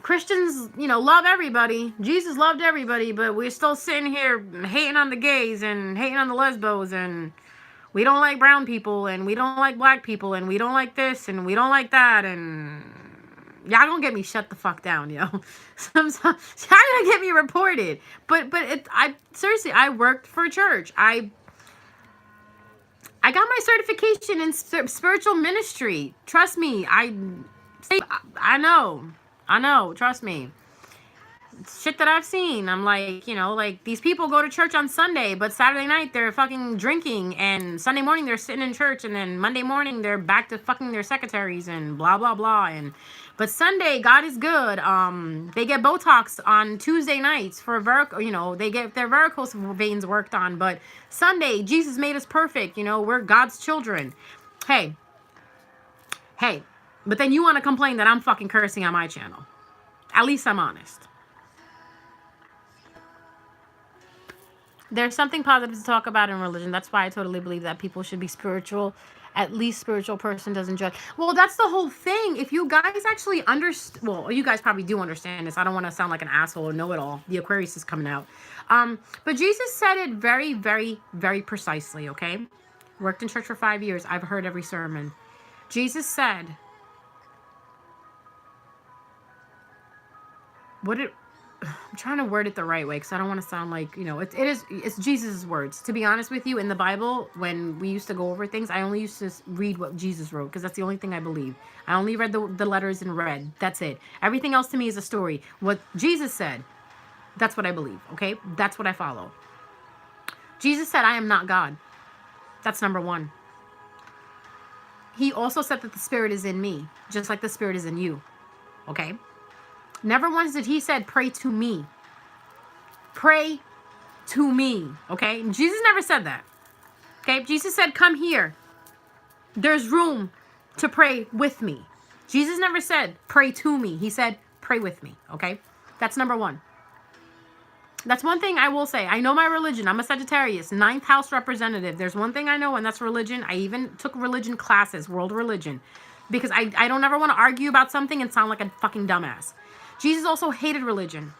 [SPEAKER 1] Christians, you know, love everybody. Jesus loved everybody. But we're still sitting here hating on the gays and hating on the lesbos and... we don't like brown people, and we don't like black people, and we don't like this, and we don't like that, and y'all gonna get me shut the fuck down, yo. Y'all gonna get me reported. But seriously, I worked for a church. I got my certification in spiritual ministry. Trust me, I know. Trust me. Shit that I've seen. I'm like, you know, like these people go to church on Sunday, but Saturday night they're fucking drinking, and Sunday morning they're sitting in church, and then Monday morning they're back to fucking their secretaries and blah blah blah. And but Sunday, God is good. They get Botox on Tuesday nights for you know, they get their varicose veins worked on. But Sunday, Jesus made us perfect. You know, we're God's children. Hey, but then you want to complain that I'm fucking cursing on my channel. At least I'm honest. There's something positive to talk about in religion. That's why I totally believe that people should be spiritual. At least spiritual person doesn't judge. Well, that's the whole thing. If you guys actually understand, well, you guys probably do understand this. I don't want to sound like an asshole or know-it-all. The Aquarius is coming out. But Jesus said it very, very, very precisely, okay? Worked in church for 5 years. I've heard every sermon. Jesus said, I'm trying to word it the right way because I don't want to sound like, you know, it's Jesus' words. To be honest with you, in the Bible, when we used to go over things, I only used to read what Jesus wrote because that's the only thing I believe. I only read the letters in red. That's it. Everything else to me is a story. What Jesus said, that's what I believe, okay? That's what I follow. Jesus said, I am not God. That's number one. He also said that the Spirit is in me, just like the Spirit is in you, okay? Never once did he said, pray to me. Pray to me. Okay? Jesus never said that. Okay? Jesus said, come here. There's room to pray with me. Jesus never said, pray to me. He said, pray with me. Okay? That's number one. That's one thing I will say. I know my religion. I'm a Sagittarius, 9th house representative. There's one thing I know, and that's religion. I even took religion classes, world religion. Because I don't ever want to argue about something and sound like a fucking dumbass. Jesus also hated religion,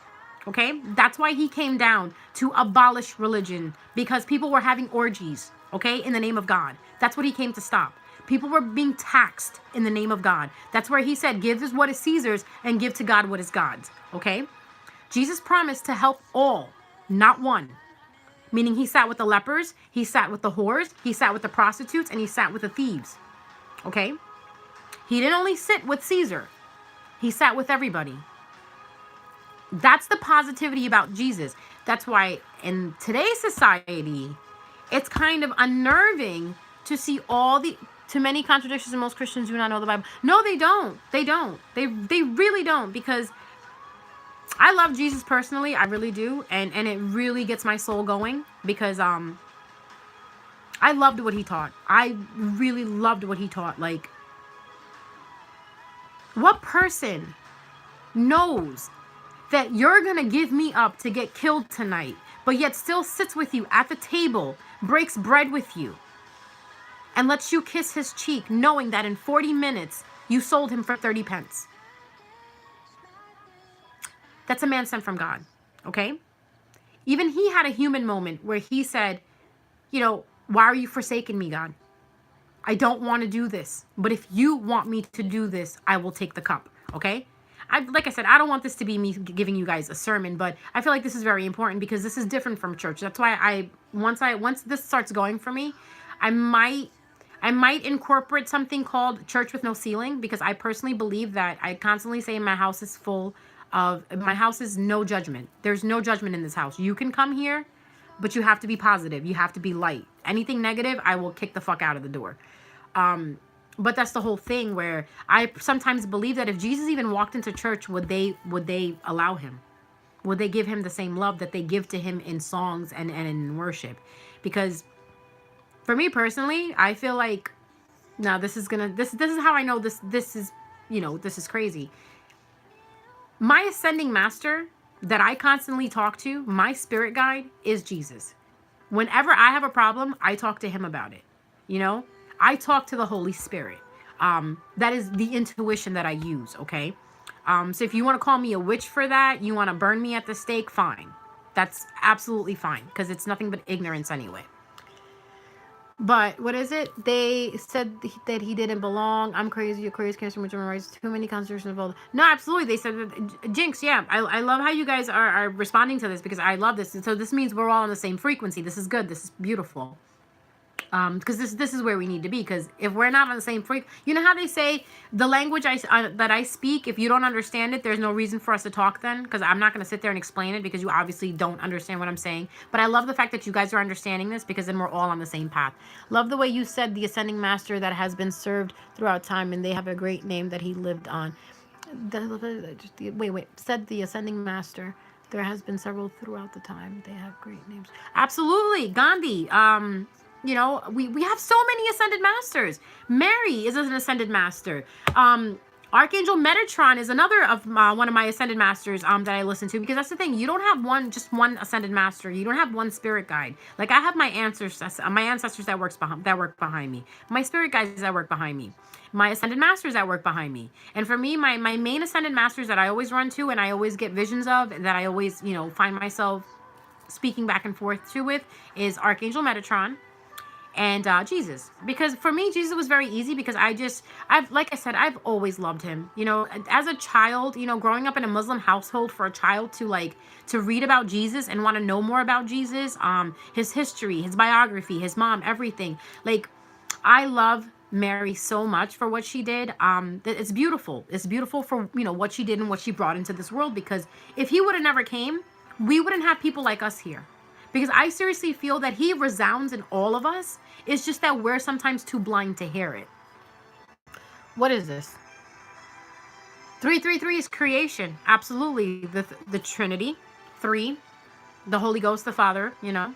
[SPEAKER 1] okay? That's why he came down to abolish religion, because people were having orgies, okay, in the name of God. That's what he came to stop. People were being taxed in the name of God. That's where he said, give is what is Caesar's and give to God what is God's, okay? Jesus promised to help all, not one. Meaning he sat with the lepers, he sat with the whores, he sat with the prostitutes, and he sat with the thieves, okay? He didn't only sit with Caesar. He sat with everybody. That's the positivity about Jesus. That's why in today's society, it's kind of unnerving to see too many contradictions, and most Christians do not know the Bible. No, they don't. They don't. They really don't, because I love Jesus personally. I really do. And it really gets my soul going, because I loved what he taught. I really loved what he taught. Like, what person knows that you're going to give me up to get killed tonight, but yet still sits with you at the table, breaks bread with you, and lets you kiss his cheek, knowing that in 40 minutes you sold him for 30 pence? That's a man sent from God, okay? Even he had a human moment where he said, you know, why are you forsaking me, God? I don't want to do this. But if you want me to do this, I will take the cup, okay? Like I said, I don't want this to be me giving you guys a sermon, but I feel like this is very important because this is different from church. That's why once this starts going for me, I might incorporate something called church with no ceiling, because I personally believe that I constantly say my house is my house is no judgment. There's no judgment in this house. You can come here, but you have to be positive. You have to be light. Anything negative, I will kick the fuck out of the door. But that's the whole thing, where I sometimes believe that if Jesus even walked into church, would they allow him? Would they give him the same love that they give to him in songs and in worship? Because for me personally, I feel like, now this is how I know this is, you know, this is crazy. My ascending master that I constantly talk to, my spirit guide, is Jesus. Whenever I have a problem, I talk to him about it. You know, I talk to the Holy Spirit. That is the intuition that I use, okay? So if you want to call me a witch for that, you want to burn me at the stake, fine. That's absolutely fine, because it's nothing but ignorance anyway. But what is it? They said that he didn't belong. I'm crazy. You're crazy. Cancer, which rights. Too many constitutions involved. No, absolutely. They said that. Jinx, yeah. I love how you guys are responding to this, because I love this. And so this means we're all on the same frequency. This is good. This is beautiful. Because this is where we need to be. Because if we're not on the same frequency, you know how they say the language that I speak, if you don't understand it, there's no reason for us to talk then. Because I'm not going to sit there and explain it, because you obviously don't understand what I'm saying. But I love the fact that you guys are understanding this, because then we're all on the same path. Love the way you said the ascending master that has been served throughout time, and they have a great name that he lived on. Wait. Said the ascending master. There has been several throughout the time. They have great names. Absolutely. Gandhi. You know, we have so many ascended masters. Mary is an ascended master. Archangel Metatron is another of one of my ascended masters that I listen to, because that's the thing. You don't have just one ascended master. You don't have one spirit guide. Like, I have my ancestors that work behind me. My spirit guides that work behind me. My ascended masters that work behind me. And for me, my main ascended masters that I always run to and I always get visions of, and that I always, you know, find myself speaking back and forth to with, is Archangel Metatron and Jesus. Because for me, Jesus was very easy, because like I said, I've always loved him. You know, as a child, you know, growing up in a Muslim household, for a child to read about Jesus and want to know more about Jesus, his history, his biography, his mom, everything. Like, I love Mary so much for what she did. It's beautiful. It's beautiful for, you know, what she did and what she brought into this world, because if he would have never came, we wouldn't have people like us here. Because I seriously feel that he resounds in all of us. It's just that we're sometimes too blind to hear it. What is this? 333 is creation. Absolutely. The Trinity. 3. The Holy Ghost, the Father, you know.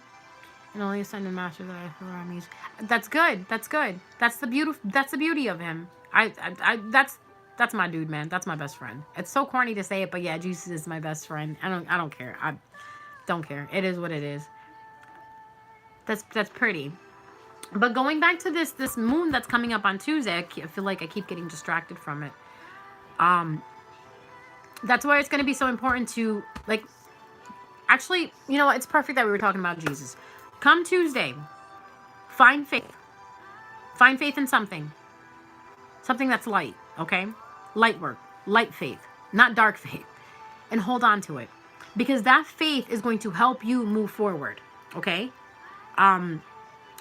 [SPEAKER 1] And only ascended master that I have around me. That's good. That's good. That's the beauty of him. That's my dude, man. That's my best friend. It's so corny to say it, but yeah, Jesus is my best friend. I don't care. I don't care. It is what it is. That's pretty. But going back to this moon that's coming up on Tuesday, I feel like I keep getting distracted from it. That's why it's going to be so important to, like, actually, you know what? It's perfect that we were talking about Jesus. Come Tuesday, find faith. Find faith in something. Something that's light, okay? Light work, light faith, not dark faith. And hold on to it. Because that faith is going to help you move forward, okay?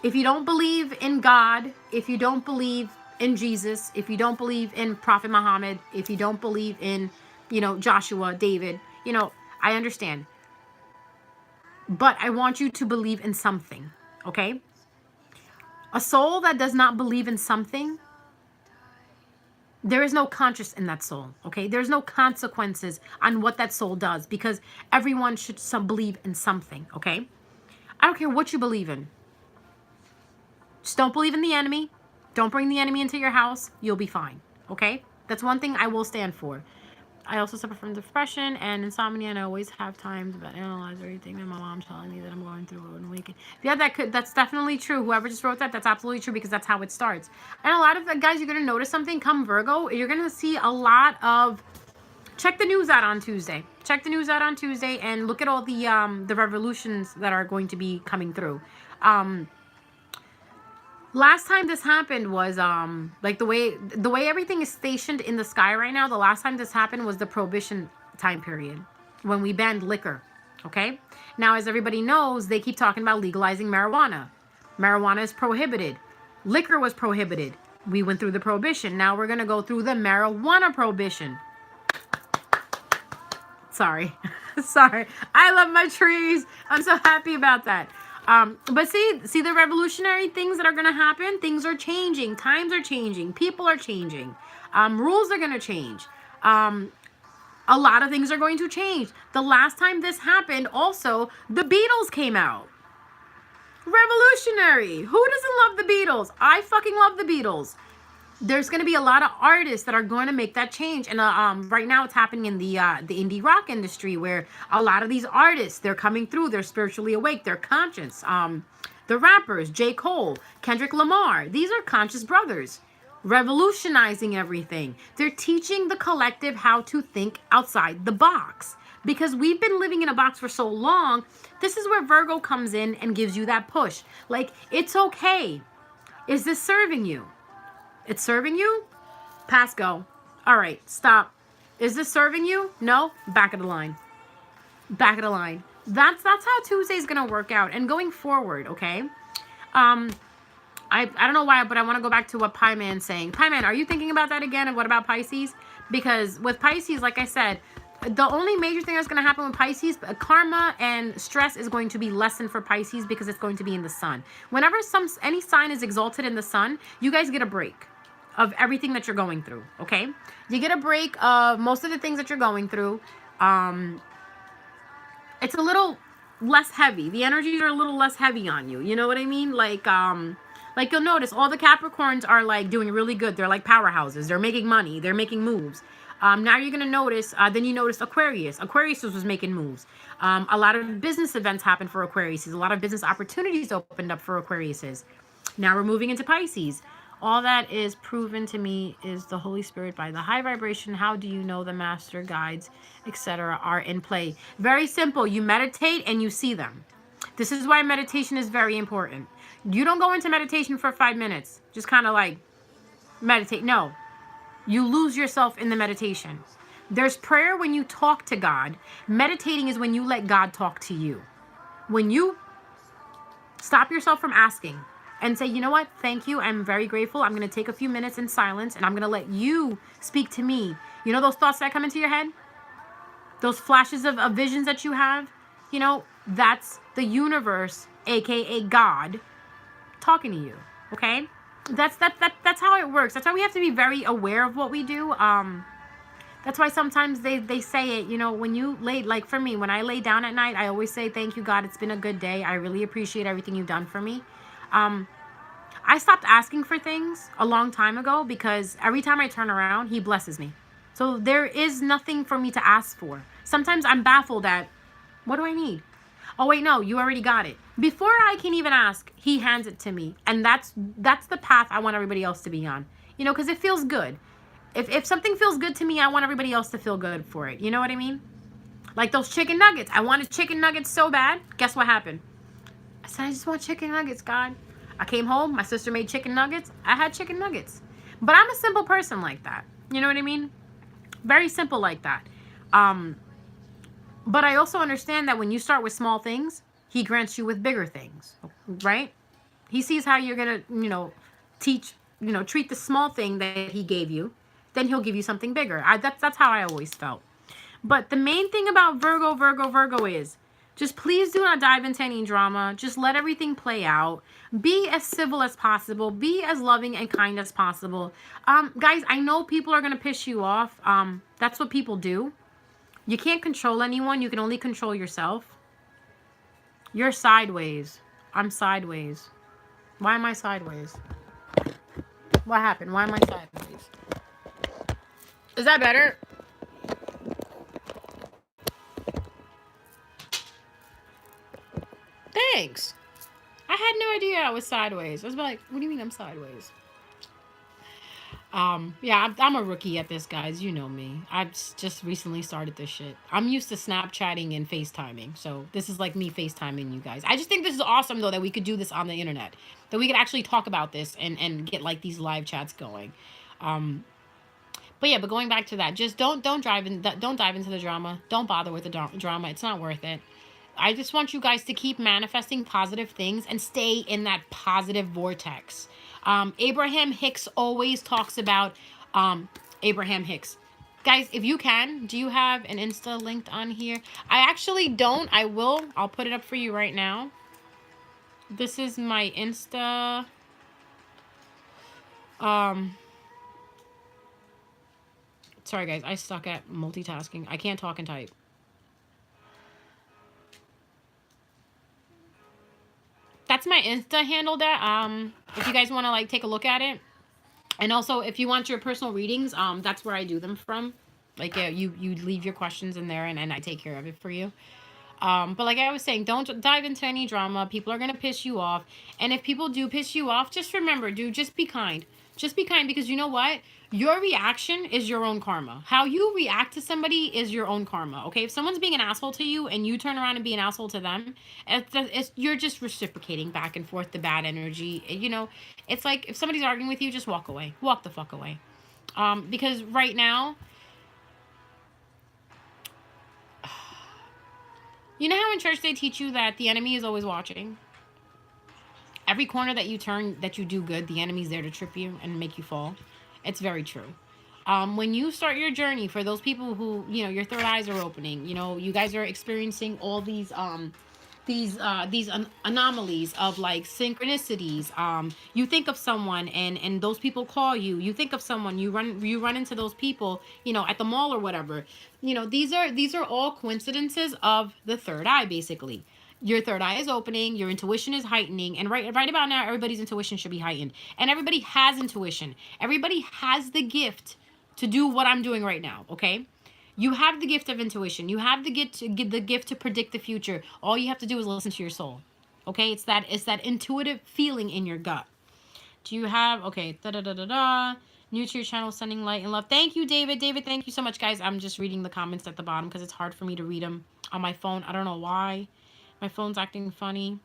[SPEAKER 1] If you don't believe in God, if you don't believe in Jesus, if you don't believe in Prophet Muhammad, if you don't believe in, you know, Joshua, David, you know, I understand. But I want you to believe in something, okay? A soul that does not believe in something, there is no conscience in that soul, okay? There's no consequences on what that soul does, because everyone should believe in something, okay? I don't care what you believe in. Just don't believe in the enemy. Don't bring the enemy into your house. You'll be fine, okay? That's one thing I will stand for. I also suffer from depression and insomnia, and I always have times about analyze everything that my mom's telling me that I'm going through and waking. Yeah, that's definitely true. Whoever just wrote that, that's absolutely true, because that's how it starts. And a lot of the guys, you're going to notice something come Virgo, you're going to see a lot of check the news out on Tuesday. Check the news out on Tuesday and look at all the revolutions that are going to be coming through. Last time this happened was like the way everything is stationed in the sky right now. The last time this happened was the Prohibition time period when we banned liquor. Okay? Now, as everybody knows, they keep talking about legalizing marijuana. Marijuana is prohibited. Liquor was prohibited. We went through the Prohibition. Now we're going to go through the marijuana Prohibition. Sorry. Sorry. I love my trees. I'm so happy about that. But see the revolutionary things that are going to happen? Things are changing. Times are changing. People are changing. Rules are going to change. A lot of things are going to change. The last time this happened, also, the Beatles came out. Revolutionary. Who doesn't love the Beatles? I fucking love the Beatles. There's going to be a lot of artists that are going to make that change. And right now it's happening in the indie rock industry, where a lot of these artists, they're coming through. They're spiritually awake. They're conscious. The rappers, J. Cole, Kendrick Lamar, these are conscious brothers, revolutionizing everything. They're teaching the collective how to think outside the box, because we've been living in a box for so long. This is where Virgo comes in and gives you that push. Like, it's okay. Is this serving you? It's serving you? Pass go. All right, stop. Is this serving you? No? Back of the line. Back of the line. That's how Tuesday's going to work out. And going forward, okay? I don't know why, but I want to go back to what Pie Man's saying. Pie Man, are you thinking about that again? And what about Pisces? Because with Pisces, like I said, the only major thing that's going to happen with Pisces, karma and stress is going to be lessened for Pisces, because it's going to be in the sun. Whenever any sign is exalted in the sun, you guys get a break of everything that you're going through, okay? You get a break of most of the things that you're going through. It's a little less heavy. The energies are a little less heavy on you. You know what I mean? Like you'll notice all the Capricorns are like doing really good. They're like powerhouses. They're making money. They're making moves. Now you're going to notice, then you notice Aquarius. Aquarius was making moves. A lot of business events happened for Aquariuses. A lot of business opportunities opened up for Aquariuses. Now we're moving into Pisces. All that is proven to me is the Holy Spirit by the high vibration. How do you know the master guides, etc. are in play? Very simple. You meditate and you see them. This is why meditation is very important. You don't go into meditation for 5 minutes. Just kind of like meditate. No. You lose yourself in the meditation. There's prayer when you talk to God. Meditating is when you let God talk to you. When you stop yourself from asking and say, you know what? Thank you. I'm very grateful. I'm going to take a few minutes in silence and I'm going to let you speak to me. You know those thoughts that come into your head? Those flashes of visions that you have? You know, that's the universe, aka God, talking to you. Okay? That's how it works. That's why we have to be very aware of what we do. That's why sometimes they say it, you know, when you lay, like for me, when I lay down at night, I always say, thank you, God. It's been a good day. I really appreciate everything you've done for me. I stopped asking for things a long time ago, because every time I turn around, he blesses me. So there is nothing for me to ask for. Sometimes I'm baffled at, what do I need? Oh, wait, no, you already got it. Before I can even ask, he hands it to me. And that's the path I want everybody else to be on. You know, because it feels good. If something feels good to me, I want everybody else to feel good for it. You know what I mean? Like those chicken nuggets. I wanted chicken nuggets so bad. Guess what happened? I said, I just want chicken nuggets, God. I came home. My sister made chicken nuggets. I had chicken nuggets. But I'm a simple person like that. You know what I mean? Very simple like that. But I also understand that when you start with small things, he grants you with bigger things, right? He sees how you're going to, you know, treat the small thing that he gave you. Then he'll give you something bigger. That's how I always felt. But the main thing about Virgo is, just please do not dive into any drama. Just let everything play out. Be as civil as possible. Be as loving and kind as possible. Guys, I know people are going to piss you off. That's what people do. You can't control anyone. You can only control yourself. You're sideways. I'm sideways. Why am I sideways? What happened? Why am I sideways? Is that better? Thanks. I had no idea I was sideways. I was like, what do you mean I'm sideways? Yeah, I'm a rookie at this, guys. You know me. I've just recently started this shit. I'm used to Snapchatting and FaceTiming, so this is like me FaceTiming you guys. I just think this is awesome though that we could do this on the internet, that we could actually talk about this and get like these live chats going. Um, but yeah, but going back to that, just don't dive into the drama. Don't bother with the drama. It's not worth it. I just want you guys to keep manifesting positive things and stay in that positive vortex. Abraham Hicks always talks about Abraham Hicks. Guys, if you can, do you have an Insta linked on here? I actually don't. I will. I'll put it up for you right now. This is my Insta. Sorry guys, I suck at multitasking. I can't talk and type. That's my Insta handle there. If you guys want to like take a look at it. And also if you want your personal readings, that's where I do them from. Like you leave your questions in there and I take care of it for you. But like I was saying, don't dive into any drama. People are going to piss you off. And if people do piss you off, just remember, dude, just be kind. Just be kind because you know what? Your reaction is your own karma. How you react to somebody is your own karma, okay? If someone's being an asshole to you and you turn around and be an asshole to them, you're just reciprocating back and forth the bad energy. You know, it's like if somebody's arguing with you, just walk away. Walk the fuck away. Because right now, you know how in church they teach you that the enemy is always watching? Every corner that you turn, that you do good, the enemy's there to trip you and make you fall. It's very true. When you start your journey, for those people who, you know, your third eyes are opening, you know, you guys are experiencing all these anomalies of like synchronicities. You think of someone and those people call you. You think of someone, you run into those people, you know, at the mall or whatever. You know, these are all coincidences of the third eye, basically. Your third eye is opening, your intuition is heightening, and right about now, everybody's intuition should be heightened. And everybody has intuition. Everybody has the gift to do what I'm doing right now, okay? You have the gift of intuition. You have the gift to predict the future. All you have to do is listen to your soul. Okay? It's that intuitive feeling in your gut. Do you have, okay, new to your channel, sending light and love. Thank you, David. David, thank you so much, guys. I'm just reading the comments at the bottom because it's hard for me to read them on my phone. I don't know why. My phone's acting funny.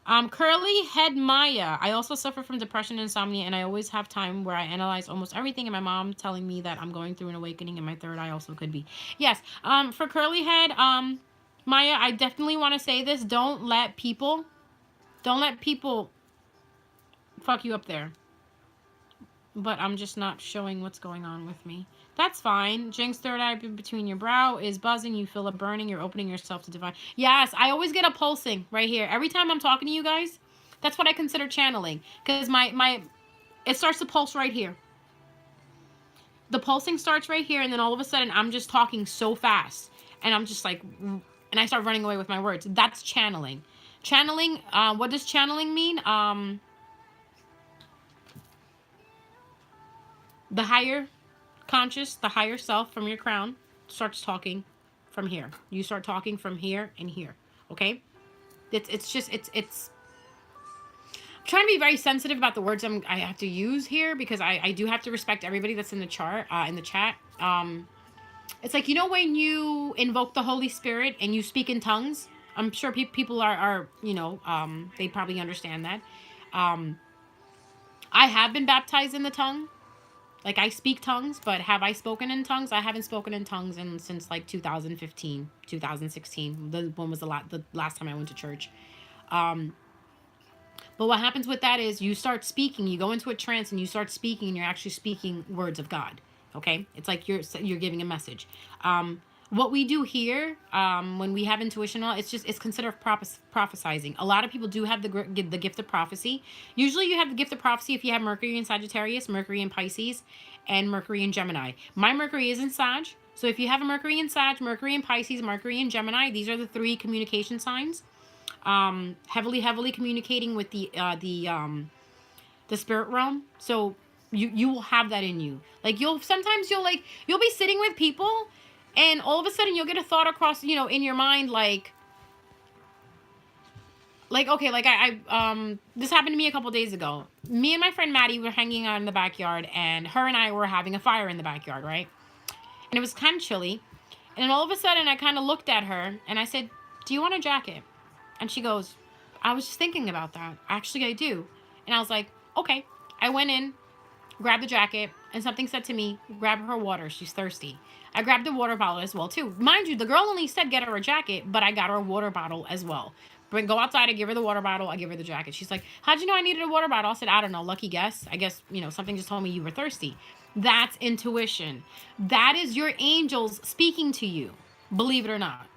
[SPEAKER 1] Curly Head Maya. I also suffer from depression and insomnia, and I always have time where I analyze almost everything, and my mom telling me that I'm going through an awakening, and my third eye also could be. Yes. For Curly Head, Maya, I definitely want to say this. Don't let people fuck you up there. But I'm just not showing what's going on with me. That's fine. Jinx, third eye between your brow is buzzing. You feel a burning. You're opening yourself to divine. Yes, I always get a pulsing right here. Every time I'm talking to you guys, that's what I consider channeling. Because it starts to pulse right here. The pulsing starts right here, and then all of a sudden, I'm just talking so fast. And I'm just like, and I start running away with my words. That's channeling. Channeling, what does channeling mean? The higher conscious, the higher self from your crown starts talking from here. You start talking from here and here. Okay? It's I'm trying to be very sensitive about the words I have to use here because I do have to respect everybody that's in the chart, in the chat. It's like, you know, when you invoke the Holy Spirit and you speak in tongues, I'm sure people are you know, they probably understand that. I have been baptized in the tongue. Like, I speak tongues, but have I spoken in tongues? I haven't spoken in tongues since like 2015, 2016. When was the last time I went to church? But what happens with that is you start speaking, you go into a trance and you start speaking, and you're actually speaking words of God. Okay? It's like you're giving a message. What we do here, when we have intuition, it's considered prophesizing. A lot of people do have the gift of prophecy. Usually you have the gift of prophecy if you have Mercury in Sagittarius, Mercury in Pisces, and Mercury in Gemini. My Mercury is in Sag. So if you have a Mercury in Sag, Mercury in Pisces, Mercury in Gemini, these are the 3 communication signs. Heavily communicating with the spirit realm. So you will have that in you. Like, you'll be sitting with people, and all of a sudden you'll get a thought across, you know, in your mind, like, like, okay, like this happened to me a couple days ago. Me and my friend Maddie were hanging out in the backyard, and her and I were having a fire in the backyard, right? And it was kind of chilly. And then all of a sudden, I kind of looked at her and I said, "Do you want a jacket?" And she goes, "I was just thinking about that. Actually, I do." And I was like, "Okay." I went in, grabbed the jacket, and something said to me, "Grab her water. She's thirsty." I grabbed the water bottle as well, too. Mind you, the girl only said get her a jacket, but I got her a water bottle as well. Go outside, I give her the water bottle, I give her the jacket. She's like, "How'd you know I needed a water bottle?" I said, "I don't know, lucky guess. I guess, something just told me you were thirsty." That's intuition. That is your angels speaking to you, believe it or not.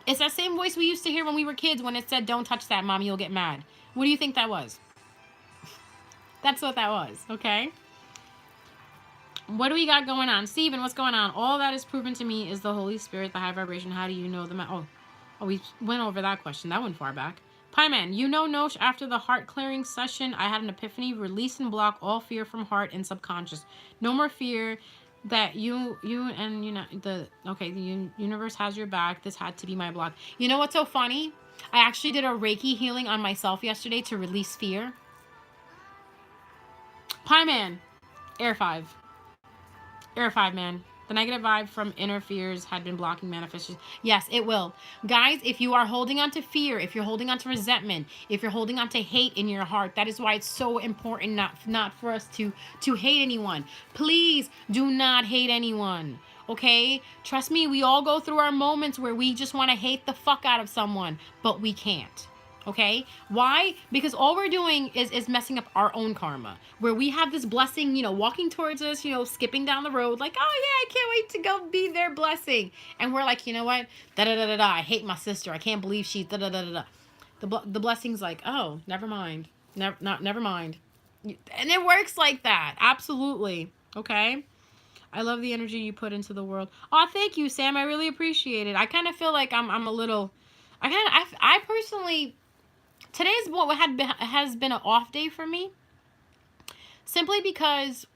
[SPEAKER 1] It's that same voice we used to hear when we were kids when it said, "Don't touch that, Mommy, you'll get mad." What do you think that was? That's what that was, okay? What do we got going on? Steven, what's going on? All that is proven to me is the Holy Spirit, the high vibration. How do you know the... Oh, we went over that question. That went far back. Pie Man, Nosh, after the heart clearing session, I had an epiphany. Release and block all fear from heart and subconscious. No more fear that the universe has your back. This had to be my block. You know what's so funny? I actually did a Reiki healing on myself yesterday to release fear. Pie Man, Air 5. Air 5, man. The negative vibe from inner fears had been blocking manifestations. Yes, it will. Guys, if you are holding on to fear, if you're holding on to resentment, if you're holding on to hate in your heart, that is why it's so important not for us to hate anyone. Please do not hate anyone. Okay? Trust me, we all go through our moments where we just want to hate the fuck out of someone, but we can't. Okay? Why? Because all we're doing is messing up our own karma. Where we have this blessing, walking towards us, skipping down the road, like, "Oh yeah, I can't wait to go be their blessing." And we're like, "You know what? Da-da-da-da-da. I hate my sister. I can't believe she's da-da-da-da-da." The blessing's like, "Oh, never mind. Never mind." And it works like that. Absolutely. Okay? I love the energy you put into the world. Oh, thank you, Sam. I really appreciate it. I kind of feel like I'm a little... I personally... Today's what has been an off day for me, simply because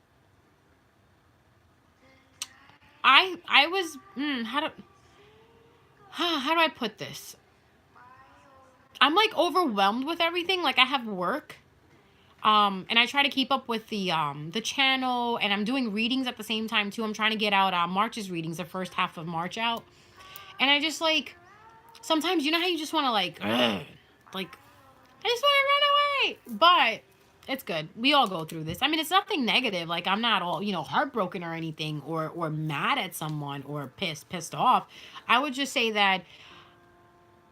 [SPEAKER 1] I was how do I put this? I'm like overwhelmed with everything. Like, I have work, and I try to keep up with the channel, and I'm doing readings at the same time too. I'm trying to get out March's readings, the first half of March out, and I just like sometimes how you just want to like I just want to run away. But it's good. We all go through this. I mean, it's nothing negative. Like, I'm not all, heartbroken or anything, or mad at someone, or pissed off. I would just say that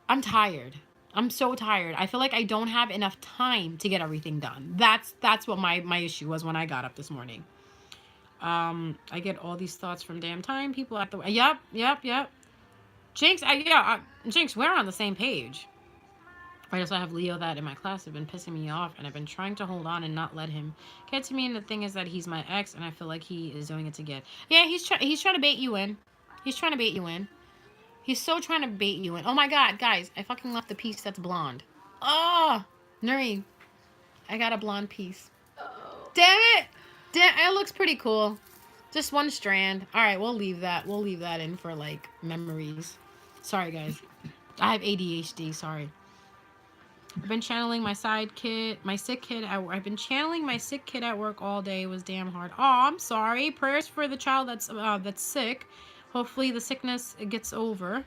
[SPEAKER 1] I'm tired. I'm so tired. I feel like I don't have enough time to get everything done. That's what my issue was when I got up this morning. I get all these thoughts from damn time. People at the... Yep. Jinx, Jinx, we're on the same page. I also have Leo that in my class have been pissing me off, and I've been trying to hold on and not let him get to me. And the thing is that he's my ex, and I feel like he is doing it to get... Yeah, he's trying to bait you in. He's trying to bait you in. He's so trying to bait you in. Oh my god, guys, I fucking left the piece that's blonde. Oh, Nuri, I got a blonde piece. Oh. Damn it! It looks pretty cool. Just one strand. All right, we'll leave that. We'll leave that in for like memories. Sorry, guys. I have ADHD. Sorry. I've been channeling my sick kid I've been channeling my sick kid at work all day. It was damn hard. Oh, I'm sorry. Prayers for the child that's sick. Hopefully the sickness gets over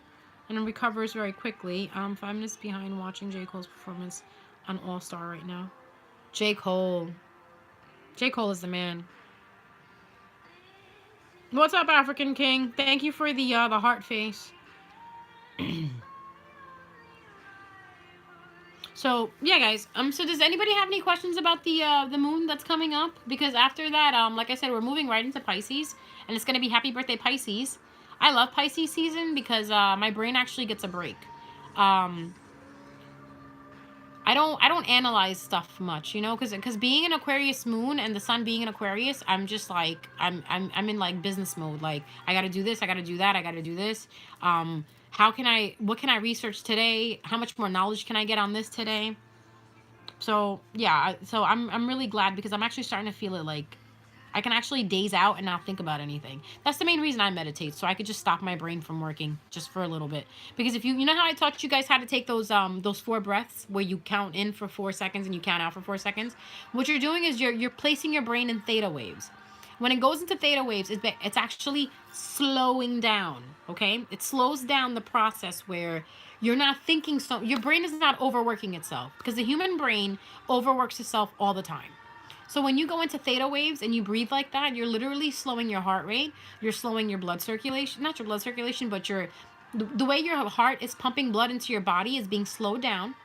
[SPEAKER 1] and recovers very quickly. 5 minutes behind watching J. Cole's performance on All Star right now. J. Cole is the man. What's up, African King? Thank you for the heart face. So yeah, guys. So does anybody have any questions about the moon that's coming up? Because after that, like I said, we're moving right into Pisces, and it's gonna be Happy Birthday Pisces. I love Pisces season because my brain actually gets a break. I don't analyze stuff much, because being an Aquarius moon and the sun being in Aquarius, I'm just like I'm in like business mode. Like, I gotta do this, I gotta do that, I gotta do this. What can I research today? How much more knowledge can I get on this today? So yeah, so I'm really glad because I'm actually starting to feel it. Like, I can actually daze out and not think about anything. That's the main reason I meditate, so I could just stop my brain from working just for a little bit. Because if you know how I taught you guys how to take those 4 breaths where you count in for 4 seconds and you count out for 4 seconds, what you're doing is you're placing your brain in theta waves. When it goes into theta waves, it's actually slowing down, okay? It slows down the process where you're not thinking so, your brain is not overworking itself, because the human brain overworks itself all the time. So when you go into theta waves and you breathe like that, you're literally slowing your heart rate, you're slowing your blood circulation, not your blood circulation, but the way your heart is pumping blood into your body is being slowed down.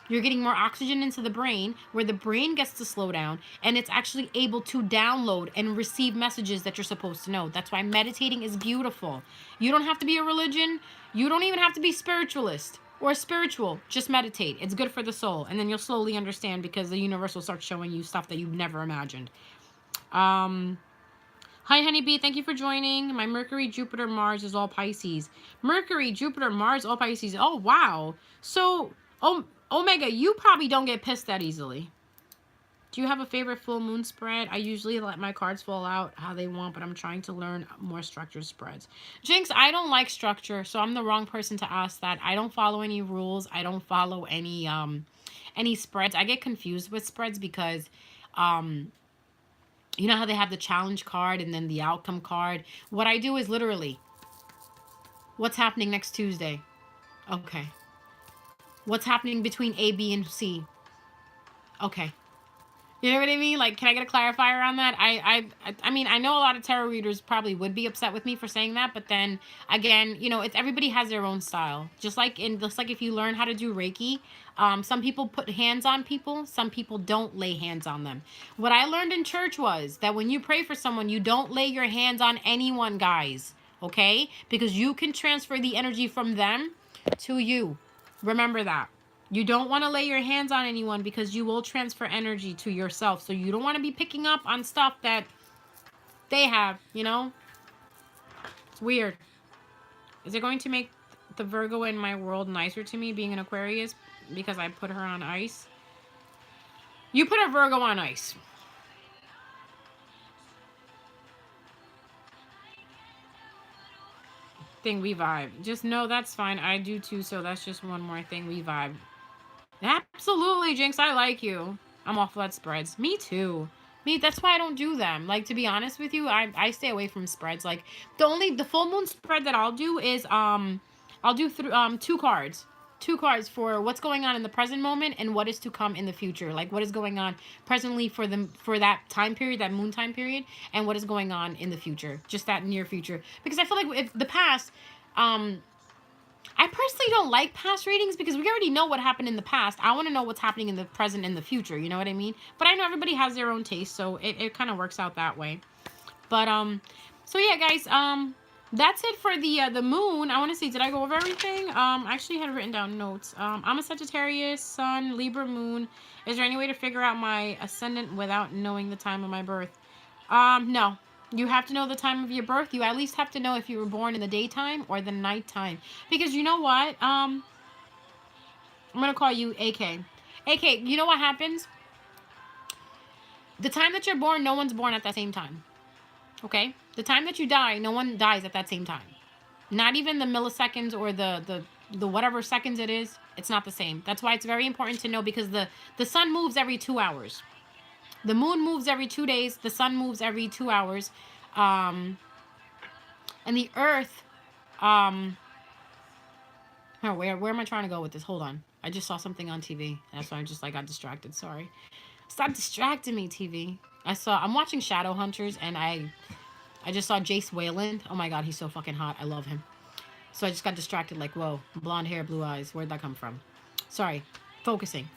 [SPEAKER 1] You're getting more oxygen into the brain, where the brain gets to slow down, and it's actually able to download and receive messages that you're supposed to know. That's why meditating is beautiful. You don't have to be a religion. You don't even have to be spiritualist or spiritual. Just meditate. It's good for the soul. And then you'll slowly understand, because the universe will start showing you stuff that you've never imagined. Hi, Honeybee. Thank you for joining. My Mercury, Jupiter, Mars is all Pisces. Mercury, Jupiter, Mars, all Pisces. Oh, wow. So, Omega, you probably don't get pissed that easily. Do you have a favorite full moon spread? I usually let my cards fall out how they want, but I'm trying to learn more structured spreads. Jinx, I don't like structure, so I'm the wrong person to ask that. I don't follow any rules. I don't follow any spreads. I get confused with spreads because you know how they have the challenge card and then the outcome card? What I do is literally, what's happening next Tuesday? Okay. What's happening between A, B, and C? Okay. You know what I mean? Like, can I get a clarifier on that? I mean, I know a lot of tarot readers probably would be upset with me for saying that, but then again, you know, it's everybody has their own style. Just like if you learn how to do Reiki, some people put hands on people, some people don't lay hands on them. What I learned in church was that when you pray for someone, you don't lay your hands on anyone, guys. Okay? Because you can transfer the energy from them to you. Remember that. You don't want to lay your hands on anyone, because you will transfer energy to yourself. So you don't want to be picking up on stuff that they have, you know? It's weird. Is it going to make the Virgo in my world nicer to me, being an Aquarius, because I put her on ice? You put a Virgo on ice. Thing we vibe. Just know that's fine. I do too, so that's just one more thing we vibe. Absolutely, Jinx, I like you. I'm awful at spreads. Me too. That's why I don't do them. Like, to be honest with you, I stay away from spreads. Like, the full moon spread that I'll do is I'll do through 2 cards. 2 cards for what's going on in the present moment and what is to come in the future. Like, what is going on presently for that time period, that moon time period, and what is going on in the future, just that near future. Because I feel like if the past, I personally don't like past readings, because we already know what happened in the past. I want to know what's happening in the present and the future. You know what I mean? But I know everybody has their own taste, so it kind of works out that way. But so yeah, guys, that's it for the moon. I want to see, did I go over everything? I actually had written down notes. I'm a Sagittarius, Sun, Libra, Moon. Is there any way to figure out my ascendant without knowing the time of my birth? No. You have to know the time of your birth. You at least have to know if you were born in the daytime or the nighttime. Because you know what? I'm going to call you AK. AK, you know what happens? The time that you're born, no one's born at the same time. Okay? The time that you die, no one dies at that same time. Not even the milliseconds or the whatever seconds it is. It's not the same. That's why it's very important to know, because the sun moves every 2 hours. The moon moves every 2 days. The sun moves every 2 hours. And the earth, where am I trying to go with this? Hold on. I just saw something on TV. That's why I got distracted. Sorry. Stop distracting me, TV. I'm watching Shadowhunters, and I just saw Jace Wayland. Oh my God, he's so fucking hot. I love him. So I just got distracted, like, whoa, blonde hair, blue eyes. Where'd that come from? Sorry. Focusing.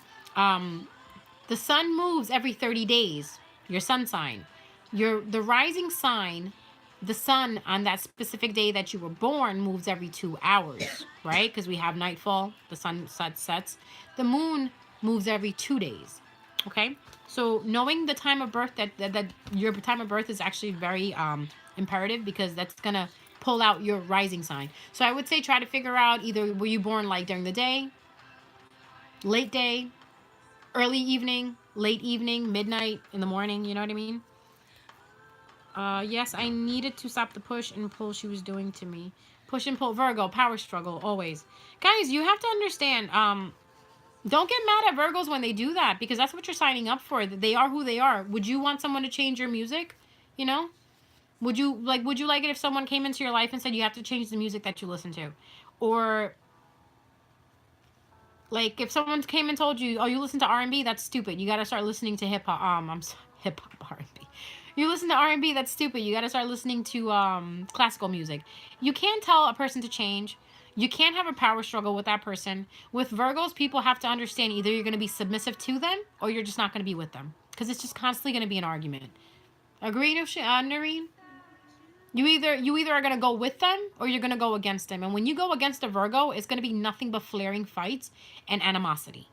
[SPEAKER 1] The sun moves every 30 days. Your sun sign. The rising sign, the sun on that specific day that you were born, moves every 2 hours, right? Because we have nightfall, the sun sets. The moon moves every 2 days, okay? So knowing the time of birth, that your time of birth is actually very imperative, because that's going to pull out your rising sign. So I would say try to figure out, either were you born like during the day, late day, early evening, late evening, midnight, in the morning, you know what I mean? Yes, I needed to stop the push and pull she was doing to me. Push and pull. Virgo, power struggle, always. Guys, you have to understand, don't get mad at Virgos when they do that, because that's what you're signing up for. They are who they are. Would you want someone to change your music? You know? Would you like it if someone came into your life and said you have to change the music that you listen to? Or like if someone came and told you, "Oh, you listen to R&B, that's stupid. You got to start listening to hip hop." Hip hop R&B. You listen to R&B, that's stupid. You got to start listening to classical music. You can't tell a person to change. You can't have a power struggle with that person. With Virgos, people have to understand either you're going to be submissive to them or you're just not going to be with them, because it's just constantly going to be an argument. Agreed, Noreen? You either are gonna go with them or you're gonna go against them. And when you go against a Virgo, it's gonna be nothing but flaring fights and animosity.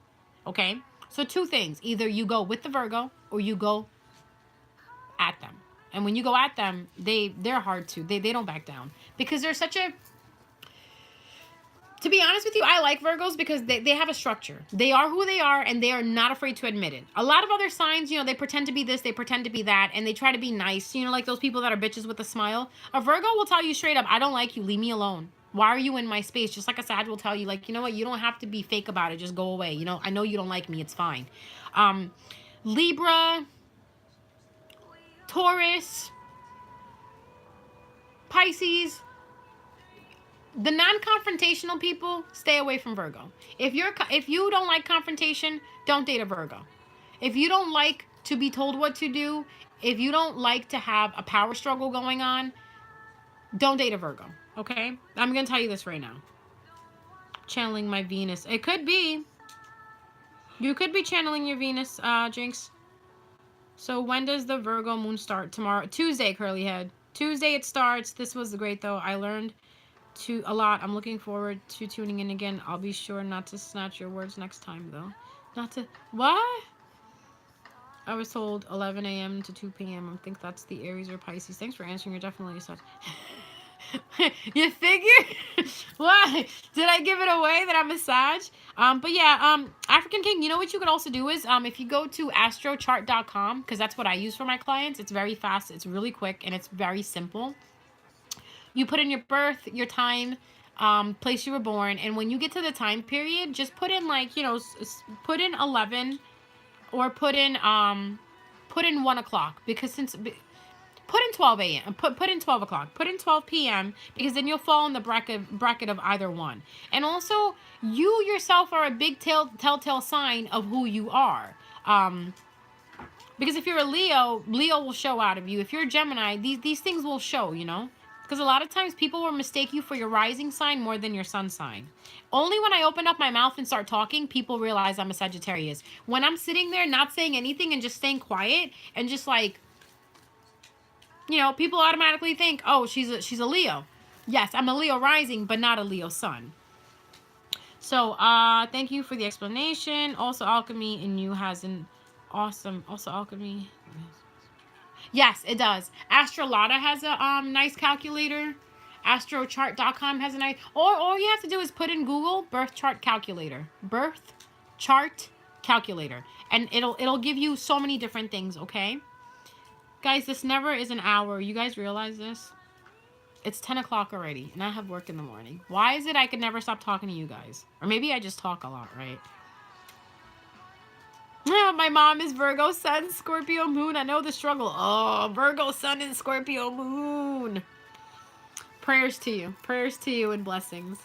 [SPEAKER 1] Okay? So two things. Either you go with the Virgo or you go at them. And when you go at them, they're hard to. They don't back down. Because they're such a, to be honest with you, I like Virgos because they have a structure. They are who they are, and they are not afraid to admit it. A lot of other signs, they pretend to be this, they pretend to be that, and they try to be nice. Like those people that are bitches with a smile. A Virgo will tell you straight up, I don't like you, leave me alone. Why are you in my space? Just like a Sag will tell you, like, you know what, you don't have to be fake about it, just go away. I know you don't like me, it's fine. Libra, Taurus, Pisces, the non-confrontational people, stay away from Virgo. If you don't like confrontation, don't date a Virgo. If you don't like to be told what to do, if you don't like to have a power struggle going on, don't date a Virgo. Okay? I'm going to tell you this right now. Channeling my Venus. It could be. You could be channeling your Venus, Jinx. So when does the Virgo moon start? Tomorrow. Tuesday, curly head. Tuesday it starts. This was great, though. I learned a lot. I'm looking forward to tuning in again. I'll be sure not to snatch your words next time, though. Not to... What? I was told 11 a.m. to 2 p.m. I think that's the Aries or Pisces. Thanks for answering. You're definitely such... You figure? What? Did I give it away that I'm a Sag? But yeah, African King, you know what you could also do is, if you go to astrochart.com, because that's what I use for my clients. It's very fast. It's really quick, and it's very simple. You put in your birth, your time, place you were born, and when you get to the time period, just put in put in 11, or put in 1 o'clock, because put in 12 a.m. Put in 12 o'clock. Put in 12 p.m. because then you'll fall in the bracket of either one. And also, you yourself are a big telltale sign of who you are. Because if you're a Leo will show out of you. If you're a Gemini, these things will show, Because a lot of times people will mistake you for your rising sign more than your sun sign. Only when I open up my mouth and start talking, people realize I'm a Sagittarius. When I'm sitting there not saying anything and just staying quiet and just like, people automatically think, oh, she's a Leo. Yes, I'm a Leo rising, but not a Leo sun. So, thank you for the explanation. Also, Alchemy in you has an awesome, Alchemy. Yes, it does. Astrolotta has a nice calculator. Astrochart.com has a nice... All you have to do is put in Google birth chart calculator. Birth chart calculator. And it'll give you so many different things, okay? Guys, this never is an hour. You guys realize this? It's 10 o'clock already, and I have work in the morning. Why is it I could never stop talking to you guys? Or maybe I just talk a lot, right? My mom is Virgo sun, Scorpio moon. I know the struggle. Oh, Virgo sun and Scorpio moon. Prayers to you. Prayers to you and blessings.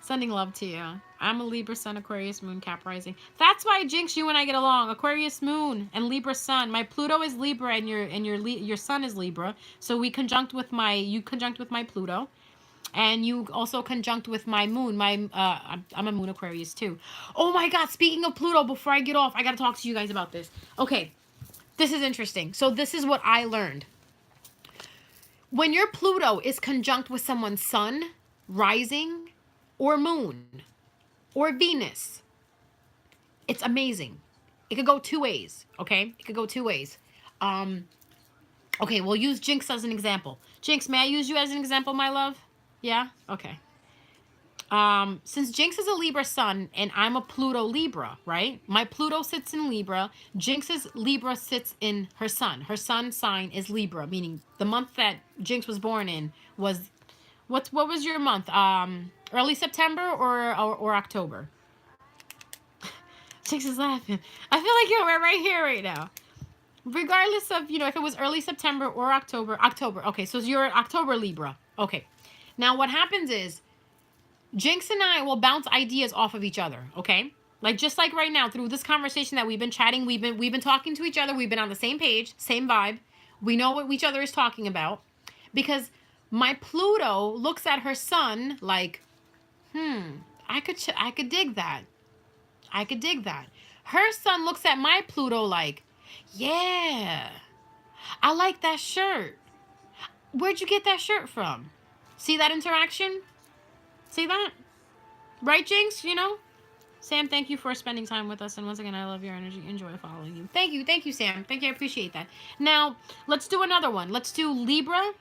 [SPEAKER 1] Sending love to you. I'm a Libra sun, Aquarius moon, Cap rising. That's why, Jinx, you and I get along. Aquarius moon and Libra sun. My Pluto is Libra and your sun is Libra. So you conjunct with my Pluto. And you also conjunct with my moon. I'm a moon Aquarius too. Oh my God, speaking of Pluto, before I get off, I got to talk to you guys about this. Okay, this is interesting. So this is what I learned. When your Pluto is conjunct with someone's sun, rising, or moon, or Venus, it's amazing. It could go two ways, okay? It could go two ways. Okay, we'll use Jinx as an example. Jinx, may I use you as an example, my love? Yeah? Okay. Since Jinx is a Libra sun and I'm a Pluto Libra, right? My Pluto sits in Libra. Jinx's Libra sits in her sun. Her sun sign is Libra, meaning the month that Jinx was born in was what was your month? Early September or October? Jinx is laughing. I feel like you're right here right now. Regardless of, if it was early September or October. Okay, so you're October Libra. Okay. Now what happens is Jinx and I will bounce ideas off of each other, okay? Like just like right now through this conversation that we've been chatting, we've been talking to each other, we've been on the same page, same vibe. We know what each other is talking about because my Pluto looks at her sun like, I could dig that. I could dig that. Her sun looks at my Pluto like, yeah, I like that shirt. Where'd you get that shirt from? See that interaction? See that? Right, Jinx? Sam, thank you for spending time with us. And once again, I love your energy. Enjoy following you. Thank you, Sam. Thank you. I appreciate that. Now, let's do another one. Let's do Libra.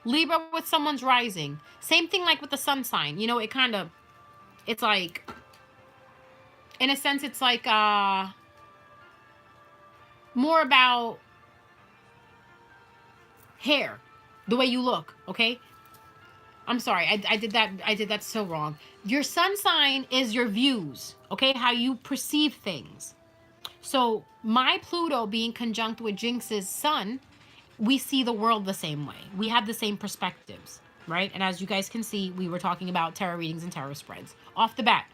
[SPEAKER 1] Libra with someone's rising. Same thing like with the sun sign. It's like, in a sense, it's like more about hair, the way you look, okay? I'm sorry, I did that so wrong. Your sun sign is your views, okay? How you perceive things. So my Pluto being conjunct with Jinx's sun, we see the world the same way. We have the same perspectives, right? And as you guys can see, we were talking about tarot readings and tarot spreads off the bat.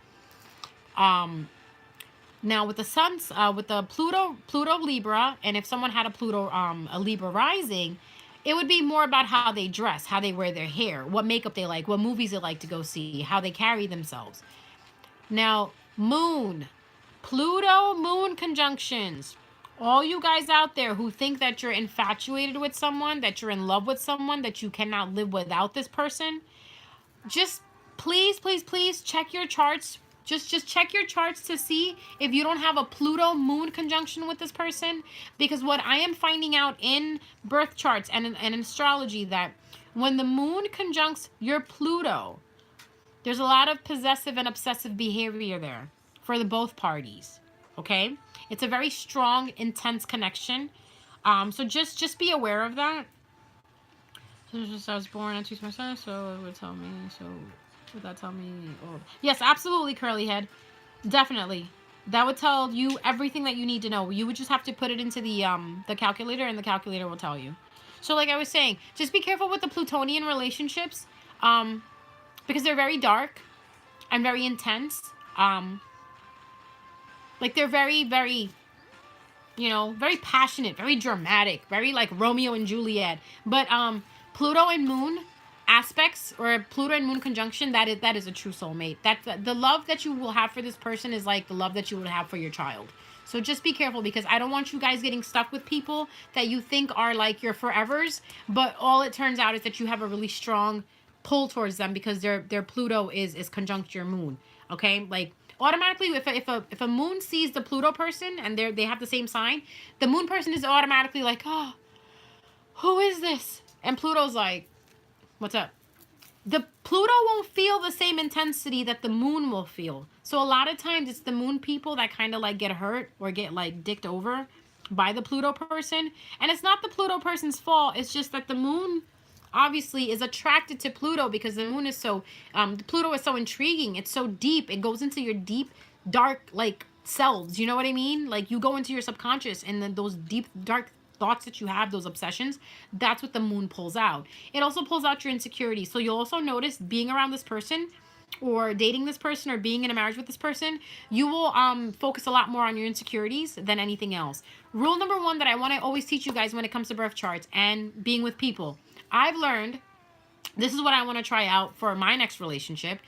[SPEAKER 1] Now with the suns, with the Pluto Libra, and if someone had a Libra rising, it would be more about how they dress, how they wear their hair, what makeup they like, what movies they like to go see, how they carry themselves. Now, Pluto moon conjunctions. All you guys out there who think that you're infatuated with someone, that you're in love with someone, that you cannot live without this person, just please check your charts. Just check your charts to see if you don't have a Pluto moon conjunction with this person. Because what I am finding out in birth charts and in astrology, that when the moon conjuncts your Pluto, there's a lot of possessive and obsessive behavior there for the both parties. Okay? It's a very strong, intense connection. So just be aware of that. So I was born on Tuesday, so it would tell me, so... Would that tell me? Oh. Yes, absolutely, curly head. Definitely. That would tell you everything that you need to know. You would just have to put it into the calculator, and the calculator will tell you. So like I was saying, just be careful with the Plutonian relationships, because they're very dark and very intense. Like they're very, very, very passionate, very dramatic, very like Romeo and Juliet. But Pluto and Moon aspects, or a Pluto and Moon conjunction, that is a true soulmate. That's the love that you will have for this person is like the love that you would have for your child. So just be careful, because I don't want you guys getting stuck with people that you think are like your forevers, but all it turns out is that you have a really strong pull towards them because their Pluto is conjunct your moon. Okay, like automatically if a moon sees the Pluto person and they have the same sign, the moon person is automatically like, oh, who is this? And Pluto's like, what's up? The Pluto won't feel the same intensity that the moon will feel. So a lot of times it's the moon people that kind of like get hurt or get like dicked over by the Pluto person. And it's not the Pluto person's fault. It's just that the moon obviously is attracted to Pluto because the moon is so, Pluto is so intriguing. It's so deep. It goes into your deep, dark, like selves. You know what I mean? Like you go into your subconscious, and then those deep, dark thoughts that you have, those obsessions, that's what the moon pulls out. It also pulls out your insecurities. So you'll also notice being around this person or dating this person or being in a marriage with this person, you will focus a lot more on your insecurities than anything else. Rule number one that I want to always teach you guys when it comes to birth charts and being with people, I've learned, this is what I want to try out for my next relationship,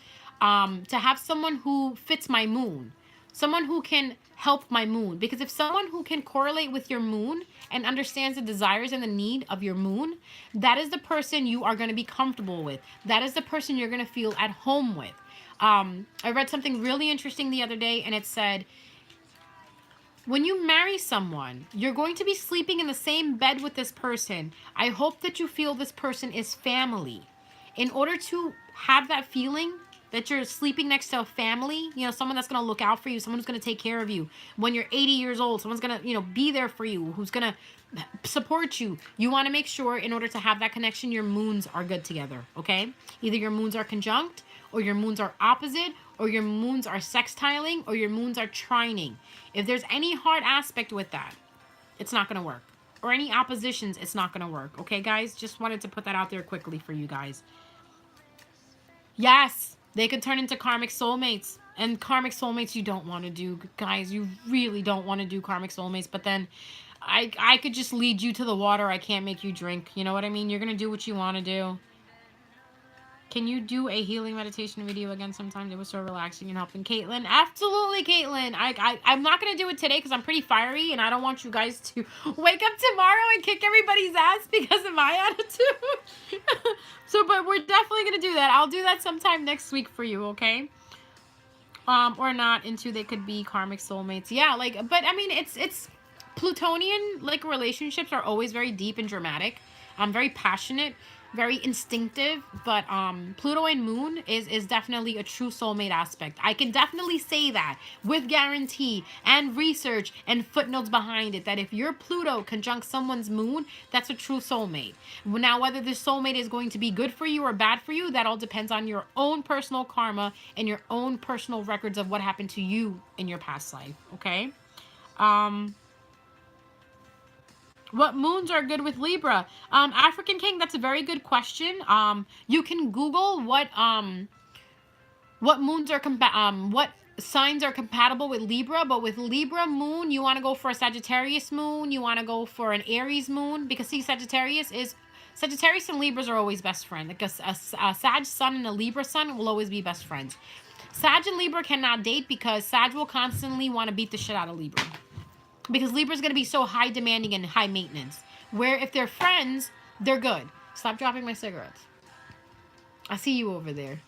[SPEAKER 1] to have someone who fits my moon. Someone who can help my moon. Because if someone who can correlate with your moon and understands the desires and the need of your moon, that is the person you are going to be comfortable with. That is the person you're going to feel at home with. I read something really interesting the other day, and it said, when you marry someone, you're going to be sleeping in the same bed with this person. I hope that you feel this person is family. In order to have that feeling that you're sleeping next to a family, you know, someone that's going to look out for you, someone who's going to take care of you. When you're 80 years old, someone's going to, you know, be there for you, who's going to support you. You want to make sure in order to have that connection, your moons are good together, okay? Either your moons are conjunct, or your moons are opposite, or your moons are sextiling, or your moons are trining. If there's any hard aspect with that, it's not going to work. Or any oppositions, it's not going to work. Okay, guys? Just wanted to put that out there quickly for you guys. Yes, they could turn into karmic soulmates. And karmic soulmates you don't want to do, guys. You really don't want to do karmic soulmates. But then I could just lead you to the water. I can't make you drink. You know what I mean? You're going to do what you want to do. Can you do a healing meditation video again sometime? It was so relaxing and helping. Caitlin, absolutely, Caitlin. I'm not going to do it today because I'm pretty fiery and I don't want you guys to wake up tomorrow and kick everybody's ass because of my attitude. So, but we're definitely going to do that. I'll do that sometime next week for you, okay? Or not, into they could be karmic soulmates. Yeah, like, but I mean, it's Plutonian, like, relationships are always very deep and dramatic. Very passionate, very instinctive, but Pluto and Moon is definitely a true soulmate aspect. I can definitely say that with guarantee and research and footnotes behind it, that if your Pluto conjunct someone's Moon, that's a true soulmate. Now, whether this soulmate is going to be good for you or bad for you, that all depends on your own personal karma and your own personal records of what happened to you in your past life, okay? What moons are good with Libra? African King, that's a very good question. You can Google what moons are what signs are compatible with Libra, but with Libra moon, you want to go for a Sagittarius moon, you want to go for an Aries moon, because see, Sagittarius and Libras are always best friends. Like a Sag sun and a Libra sun will always be best friends. Sag and Libra cannot date because Sag will constantly want to beat the shit out of Libra. Because Libra's going to be so high demanding and high maintenance. Where if they're friends, they're good. Stop dropping my cigarettes. I see you over there.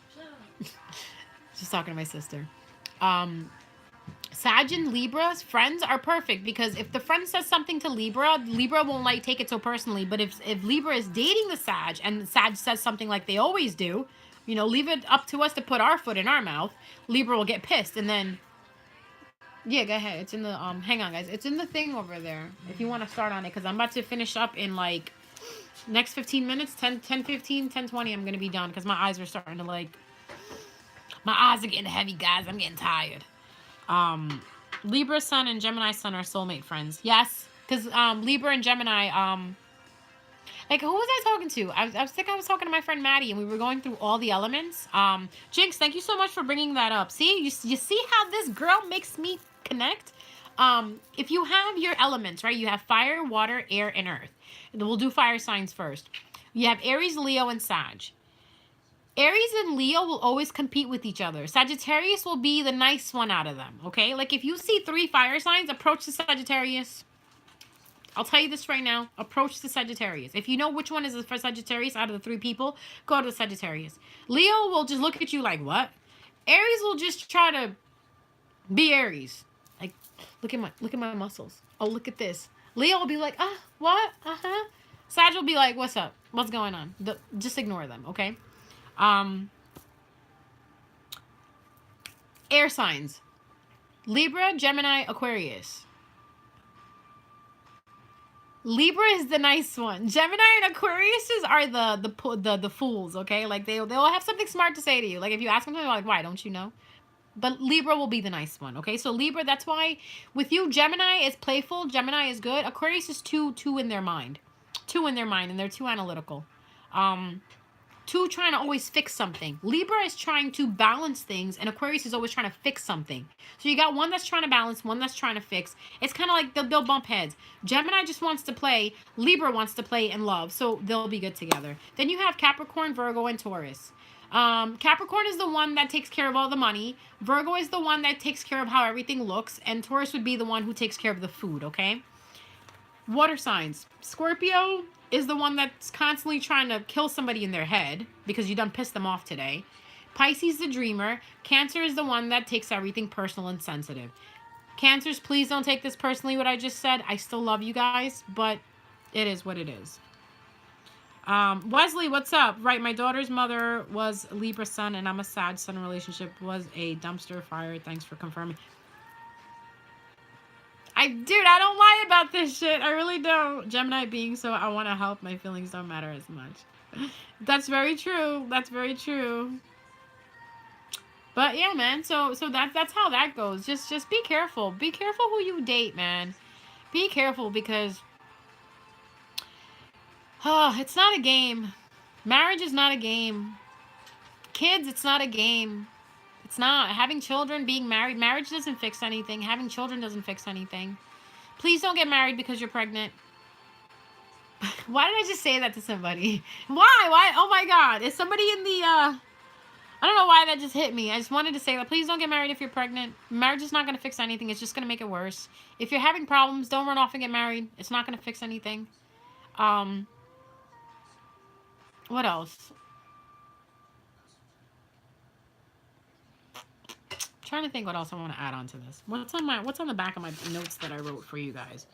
[SPEAKER 1] Just talking to my sister. Sag and Libra's friends are perfect, because if the friend says something to Libra, Libra won't like take it so personally. But if Libra is dating the Sag and the Sag says something like they always do, you know, leave it up to us to put our foot in our mouth, Libra will get pissed, and then yeah, go ahead. It's in the, hang on, guys. It's in the thing over there, if you want to start on it, because I'm about to finish up in, like, next 15 minutes, 10, 15, 10, 20, I'm going to be done, because my eyes are starting to, like, my eyes are getting heavy, guys. I'm getting tired. Libra sun and Gemini sun are soulmate friends. Yes, because, Libra and Gemini, like, who was I talking to? I was talking to my friend Maddie, and we were going through all the elements. Jinx, thank you so much for bringing that up. See, you see how this girl makes me connect? If you have your elements, right? You have fire, water, air, and earth. We'll do fire signs first. You have Aries, Leo, and Sag. Aries and Leo will always compete with each other. Sagittarius will be the nice one out of them, okay? Like, if you see 3 fire signs, approach the Sagittarius. I'll tell you this right now. Approach the Sagittarius. If you know which one is for Sagittarius out of the 3 people, go to the Sagittarius. Leo will just look at you like, what? Aries will just try to be Aries. Like, look at my muscles. Oh, look at this. Leo will be like, what? Uh-huh. Sag will be like, what's up? What's going on? Just ignore them, okay? Air signs. Libra, Gemini, Aquarius. Libra is the nice one. Gemini and Aquarius are the fools, okay? Like, they'll have something smart to say to you. Like, if you ask them something, like, why, don't you know? But Libra will be the nice one, okay? So Libra, that's why with you, Gemini is playful. Gemini is good. Aquarius is too in their mind. And they're too analytical. Two trying to always fix something. Libra is trying to balance things, and Aquarius is always trying to fix something. So you got one that's trying to balance, one that's trying to fix. It's kind of like they'll bump heads. Gemini just wants to play. Libra wants to play and love. So they'll be good together. Then you have Capricorn, Virgo, and Taurus. Capricorn is the one that takes care of all the money. Virgo is the one that takes care of how everything looks. And Taurus would be the one who takes care of the food, okay? Water signs. Scorpio is the one that's constantly trying to kill somebody in their head because you done pissed them off today. Pisces, the dreamer. Cancer is the one that takes everything personal and sensitive. Cancers, please don't take this personally, what I just said. I still love you guys, but it is what it is. Wesley, what's up? Right, my daughter's mother was Libra sun, and I'm a Sag sun. Relationship was a dumpster fire. Thanks for confirming. Dude, I don't lie about this shit. I really don't. Gemini being so, I want to help. My feelings don't matter as much. That's very true. That's very true. But yeah, man. So that's how that goes. Just be careful. Be careful who you date, man. Be careful because it's not a game. Marriage is not a game. Kids, it's not a game. It's not. Having children, being married, marriage doesn't fix anything. Having children doesn't fix anything. Please don't get married because you're pregnant. Why did I just say that to somebody? Why? Oh my God. Is somebody in the, I don't know why that just hit me. I just wanted to say that please don't get married if you're pregnant. Marriage is not going to fix anything. It's just going to make it worse. If you're having problems, don't run off and get married. It's not going to fix anything. What else? Trying to think what else I want to add on to this. What's on the back of my notes that I wrote for you guys?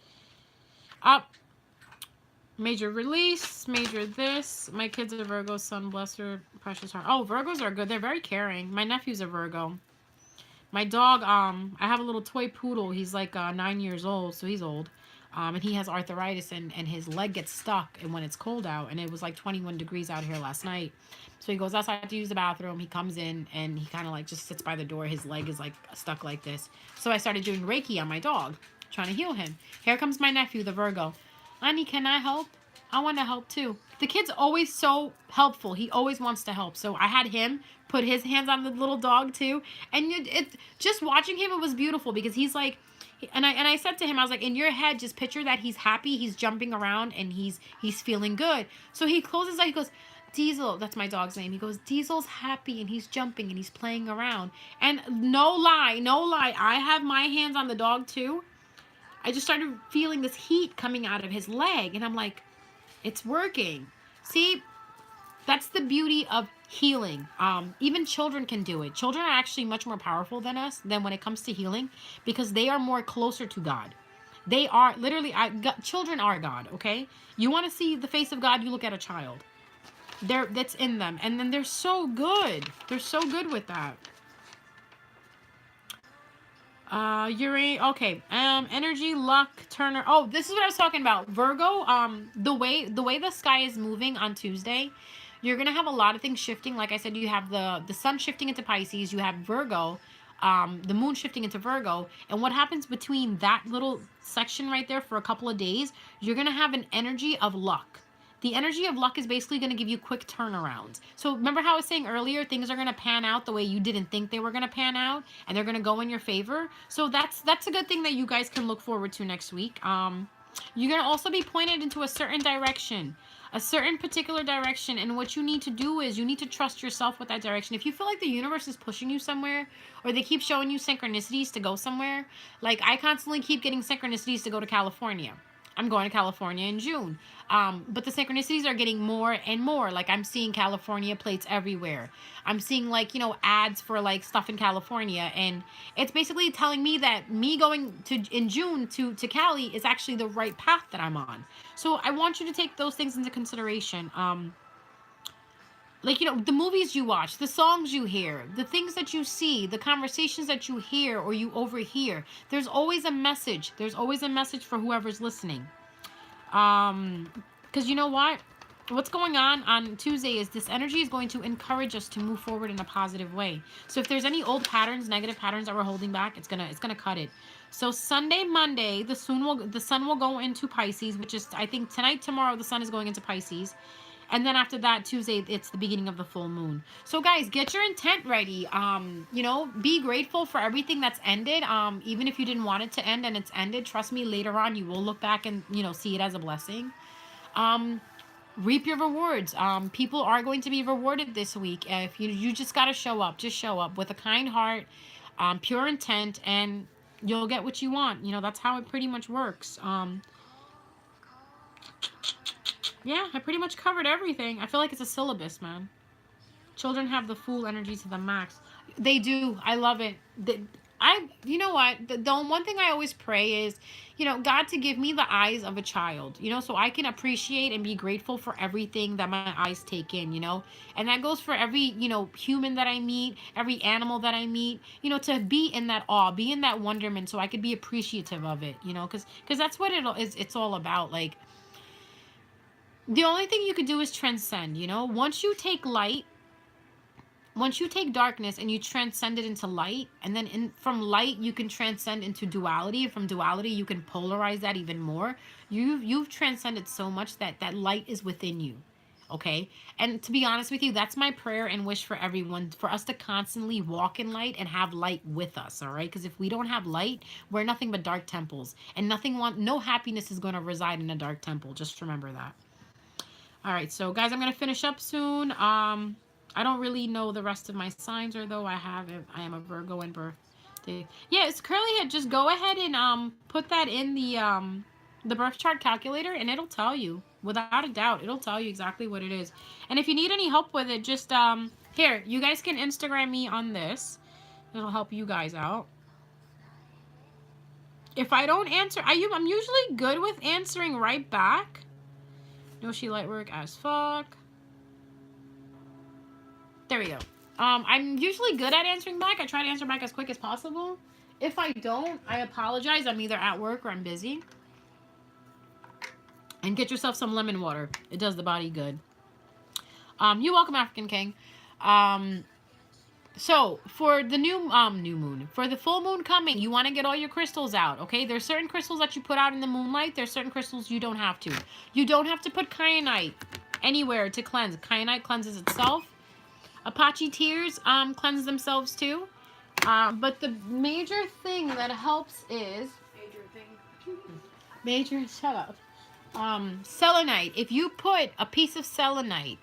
[SPEAKER 1] Major release, major this. My kids are Virgo, sun, bless her, precious heart. Oh, Virgos are good. They're very caring. My nephew's a Virgo. My dog, I have a little toy poodle. He's like 9 years old, so he's old. And he has arthritis, and his leg gets stuck and when it's cold out, and it was like 21 degrees out here last night. So he goes outside to use the bathroom. He comes in, and he kind of like just sits by the door. His leg is like stuck like this. So I started doing Reiki on my dog, trying to heal him. Here comes my nephew, the Virgo. Honey, can I help? I want to help too. The kid's always so helpful. He always wants to help. So I had him put his hands on the little dog too. And it just watching him, it was beautiful because he's like, and I said to him, I was like, in your head, just picture that he's happy, he's jumping around, and he's feeling good. So he closes his eyes, he goes, Diesel, that's my dog's name. He goes, Diesel's happy, and he's jumping, and he's playing around. And no lie, I have my hands on the dog too. I just started feeling this heat coming out of his leg, and I'm like, it's working. See, that's the beauty of healing. Even children can do it. Children are actually much more powerful than us than when it comes to healing because they are more closer to God. They are literally, children are God, okay? You want to see the face of God, you look at a child. That's in them. And then they're so good. They're so good with that. Okay. Energy, luck, Turner. Oh, this is what I was talking about. Virgo, the way the sky is moving on Tuesday, you're going to have a lot of things shifting. Like I said, you have the sun shifting into Pisces, you have Virgo, the moon shifting into Virgo. And what happens between that little section right there for a couple of days, you're going to have an energy of luck. The energy of luck is basically going to give you quick turnarounds. So remember how I was saying earlier, things are going to pan out the way you didn't think they were going to pan out, and they're going to go in your favor. So that's a good thing that you guys can look forward to next week. You're going to also be pointed into a certain direction, a certain particular direction, and what you need to do is you need to trust yourself with that direction. If you feel like the universe is pushing you somewhere, or they keep showing you synchronicities to go somewhere, like I constantly keep getting synchronicities to go to California. I'm going to California in June. But the synchronicities are getting more and more. Like I'm seeing California plates everywhere. I'm seeing like, ads for like stuff in California. And it's basically telling me that me going in June to Cali is actually the right path that I'm on. So I want you to take those things into consideration. The movies you watch, the songs you hear, the things that you see, the conversations that you hear or you overhear, there's always a message. There's always a message for whoever's listening. Because you know what? What's going on Tuesday is this energy is going to encourage us to move forward in a positive way. So if there's any old patterns, negative patterns that we're holding back, it's gonna cut it. So Sunday, Monday, the sun will go into Pisces, which is, I think tonight, tomorrow, the sun is going into Pisces. And then after that, Tuesday, it's the beginning of the full moon. So guys, get your intent ready. Be grateful for everything that's ended. Even if you didn't want it to end and it's ended, trust me, later on, you will look back and, see it as a blessing. Reap your rewards. People are going to be rewarded this week. If you just got to show up. Just show up with a kind heart, pure intent, and you'll get what you want. That's how it pretty much works. Yeah, I pretty much covered everything. I feel like it's a syllabus, man. Children have the fool energy to the max. They do. I love it. You know what? The one thing I always pray is, you know, God to give me the eyes of a child, you know, so I can appreciate and be grateful for everything that my eyes take in, you know, and that goes for every, you know, human that I meet, every animal that I meet, you know, to be in that awe, be in that wonderment, so I could be appreciative of it, you know, because that's what it's all about. Like, the only thing you could do is transcend, you know, once you take darkness and you transcend it into light, and then from light you can transcend into duality, and from duality you can polarize that even more. You've transcended so much that that light is within you. Okay? And to be honest with you, that's my prayer and wish for everyone, for us to constantly walk in light and have light with us, all right? Because if we don't have light, we're nothing but dark temples, and no happiness is going to reside in a dark temple. Just remember that. All right, so guys, I'm going to finish up soon. I don't really know the rest of my signs, or though I am a Virgo in birthday. Yeah, it's curly head. Just go ahead and put that in the birth chart calculator, and it'll tell you. Without a doubt, it'll tell you exactly what it is. And if you need any help with it, just here, you guys can Instagram me on this. It'll help you guys out. If I don't answer, I'm usually good with answering right back. No, she light work as fuck. There we go. I'm usually good at answering back. I try to answer back as quick as possible. If I don't, I apologize. I'm either at work or I'm busy. And get yourself some lemon water. It does the body good. You're welcome, African King. So for the new moon, for the full moon coming, you want to get all your crystals out, okay? There's certain crystals that you put out in the moonlight. There's certain crystals you don't have to. You don't have to put kyanite anywhere to cleanse. Kyanite cleanses itself. Apache tears cleanse themselves too. But the major thing that helps is... Shut up. Selenite. If you put a piece of selenite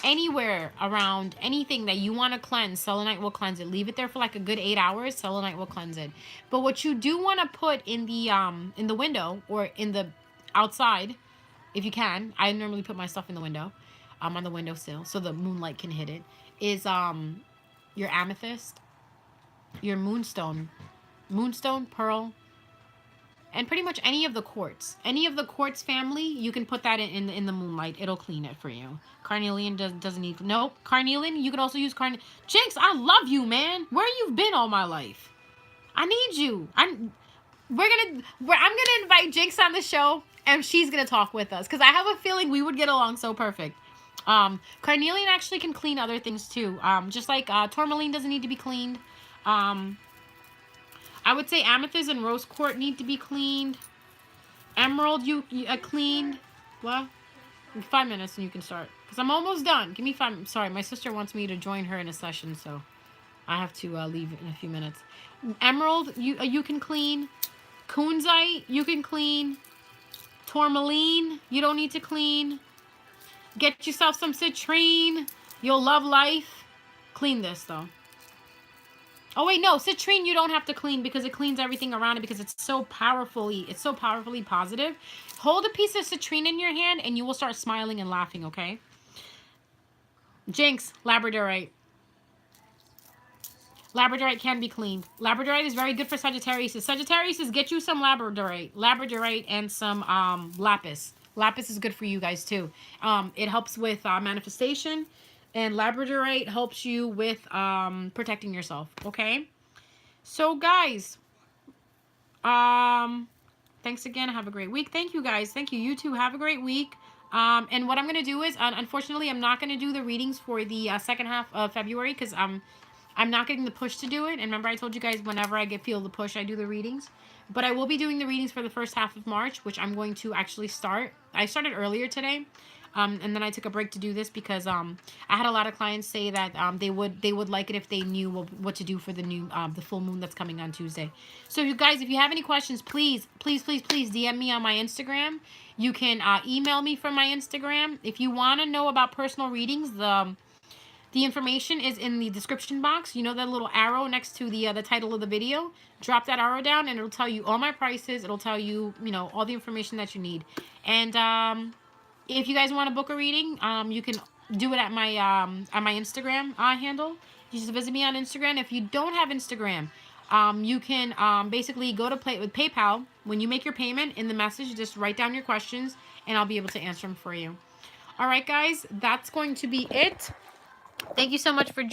[SPEAKER 1] anywhere around anything that you want to cleanse, selenite will cleanse it. Leave it there for like a good 8 hours. Selenite will cleanse it. But what you do want to put in the window, or in the outside, if you can. I normally put my stuff in the window. On the windowsill so the moonlight can hit it, is your amethyst, your moonstone, pearl, and pretty much any of the quartz. Any of the quartz family, you can put that in the moonlight. It'll clean it for you. Carnelian doesn't need... Nope. Carnelian, you can also use Jinx, I love you, man. Where you've been all my life? I need you. I'm gonna invite Jinx on the show, and she's gonna talk with us, because I have a feeling we would get along so perfect. Carnelian actually can clean other things too. Just like tourmaline doesn't need to be cleaned. I would say amethyst and rose quartz need to be cleaned. Emerald, you cleaned. Well, 5 minutes and you can start. Because I'm almost done. Give me 5. Sorry, my sister wants me to join her in a session, so I have to leave in a few minutes. Emerald, you can clean. Kunzite, you can clean. Tourmaline, you don't need to clean. Get yourself some citrine. You'll love life. Clean this, though. Oh, wait, no. Citrine you don't have to clean, because it cleans everything around it, because it's so powerfully positive. Hold a piece of citrine in your hand, and you will start smiling and laughing, okay? Jinx, labradorite. Labradorite can be cleaned. Labradorite is very good for Sagittarius. Sagittarius, get you some labradorite. Labradorite and some lapis. Lapis is good for you guys too. It helps with manifestation, and labradorite helps you with protecting yourself. Okay, so guys, thanks again. Have a great week. Thank you guys. Thank you. You too. Have a great week. And what I'm gonna do is, unfortunately, I'm not gonna do the readings for the second half of February, because I'm not getting the push to do it. And remember, I told you guys whenever I feel the push, I do the readings. But I will be doing the readings for the first half of March, which I'm going to actually start. I started earlier today, and then I took a break to do this because I had a lot of clients say that they would like it if they knew what to do for the full moon that's coming on Tuesday. So you guys, if you have any questions, please DM me on my Instagram. You can email me from my Instagram. If you want to know about personal readings, the information is in the description box. You know that little arrow next to the title of the video? Drop that arrow down and it'll tell you all my prices. It'll tell you, all the information that you need. And if you guys want to book a reading, you can do it at my Instagram handle. You just visit me on Instagram. If you don't have Instagram, You can basically go to play with PayPal. When you make your payment, in the message, just write down your questions, and I'll be able to answer them for you. All right, guys, that's going to be it. Thank you so much for joining.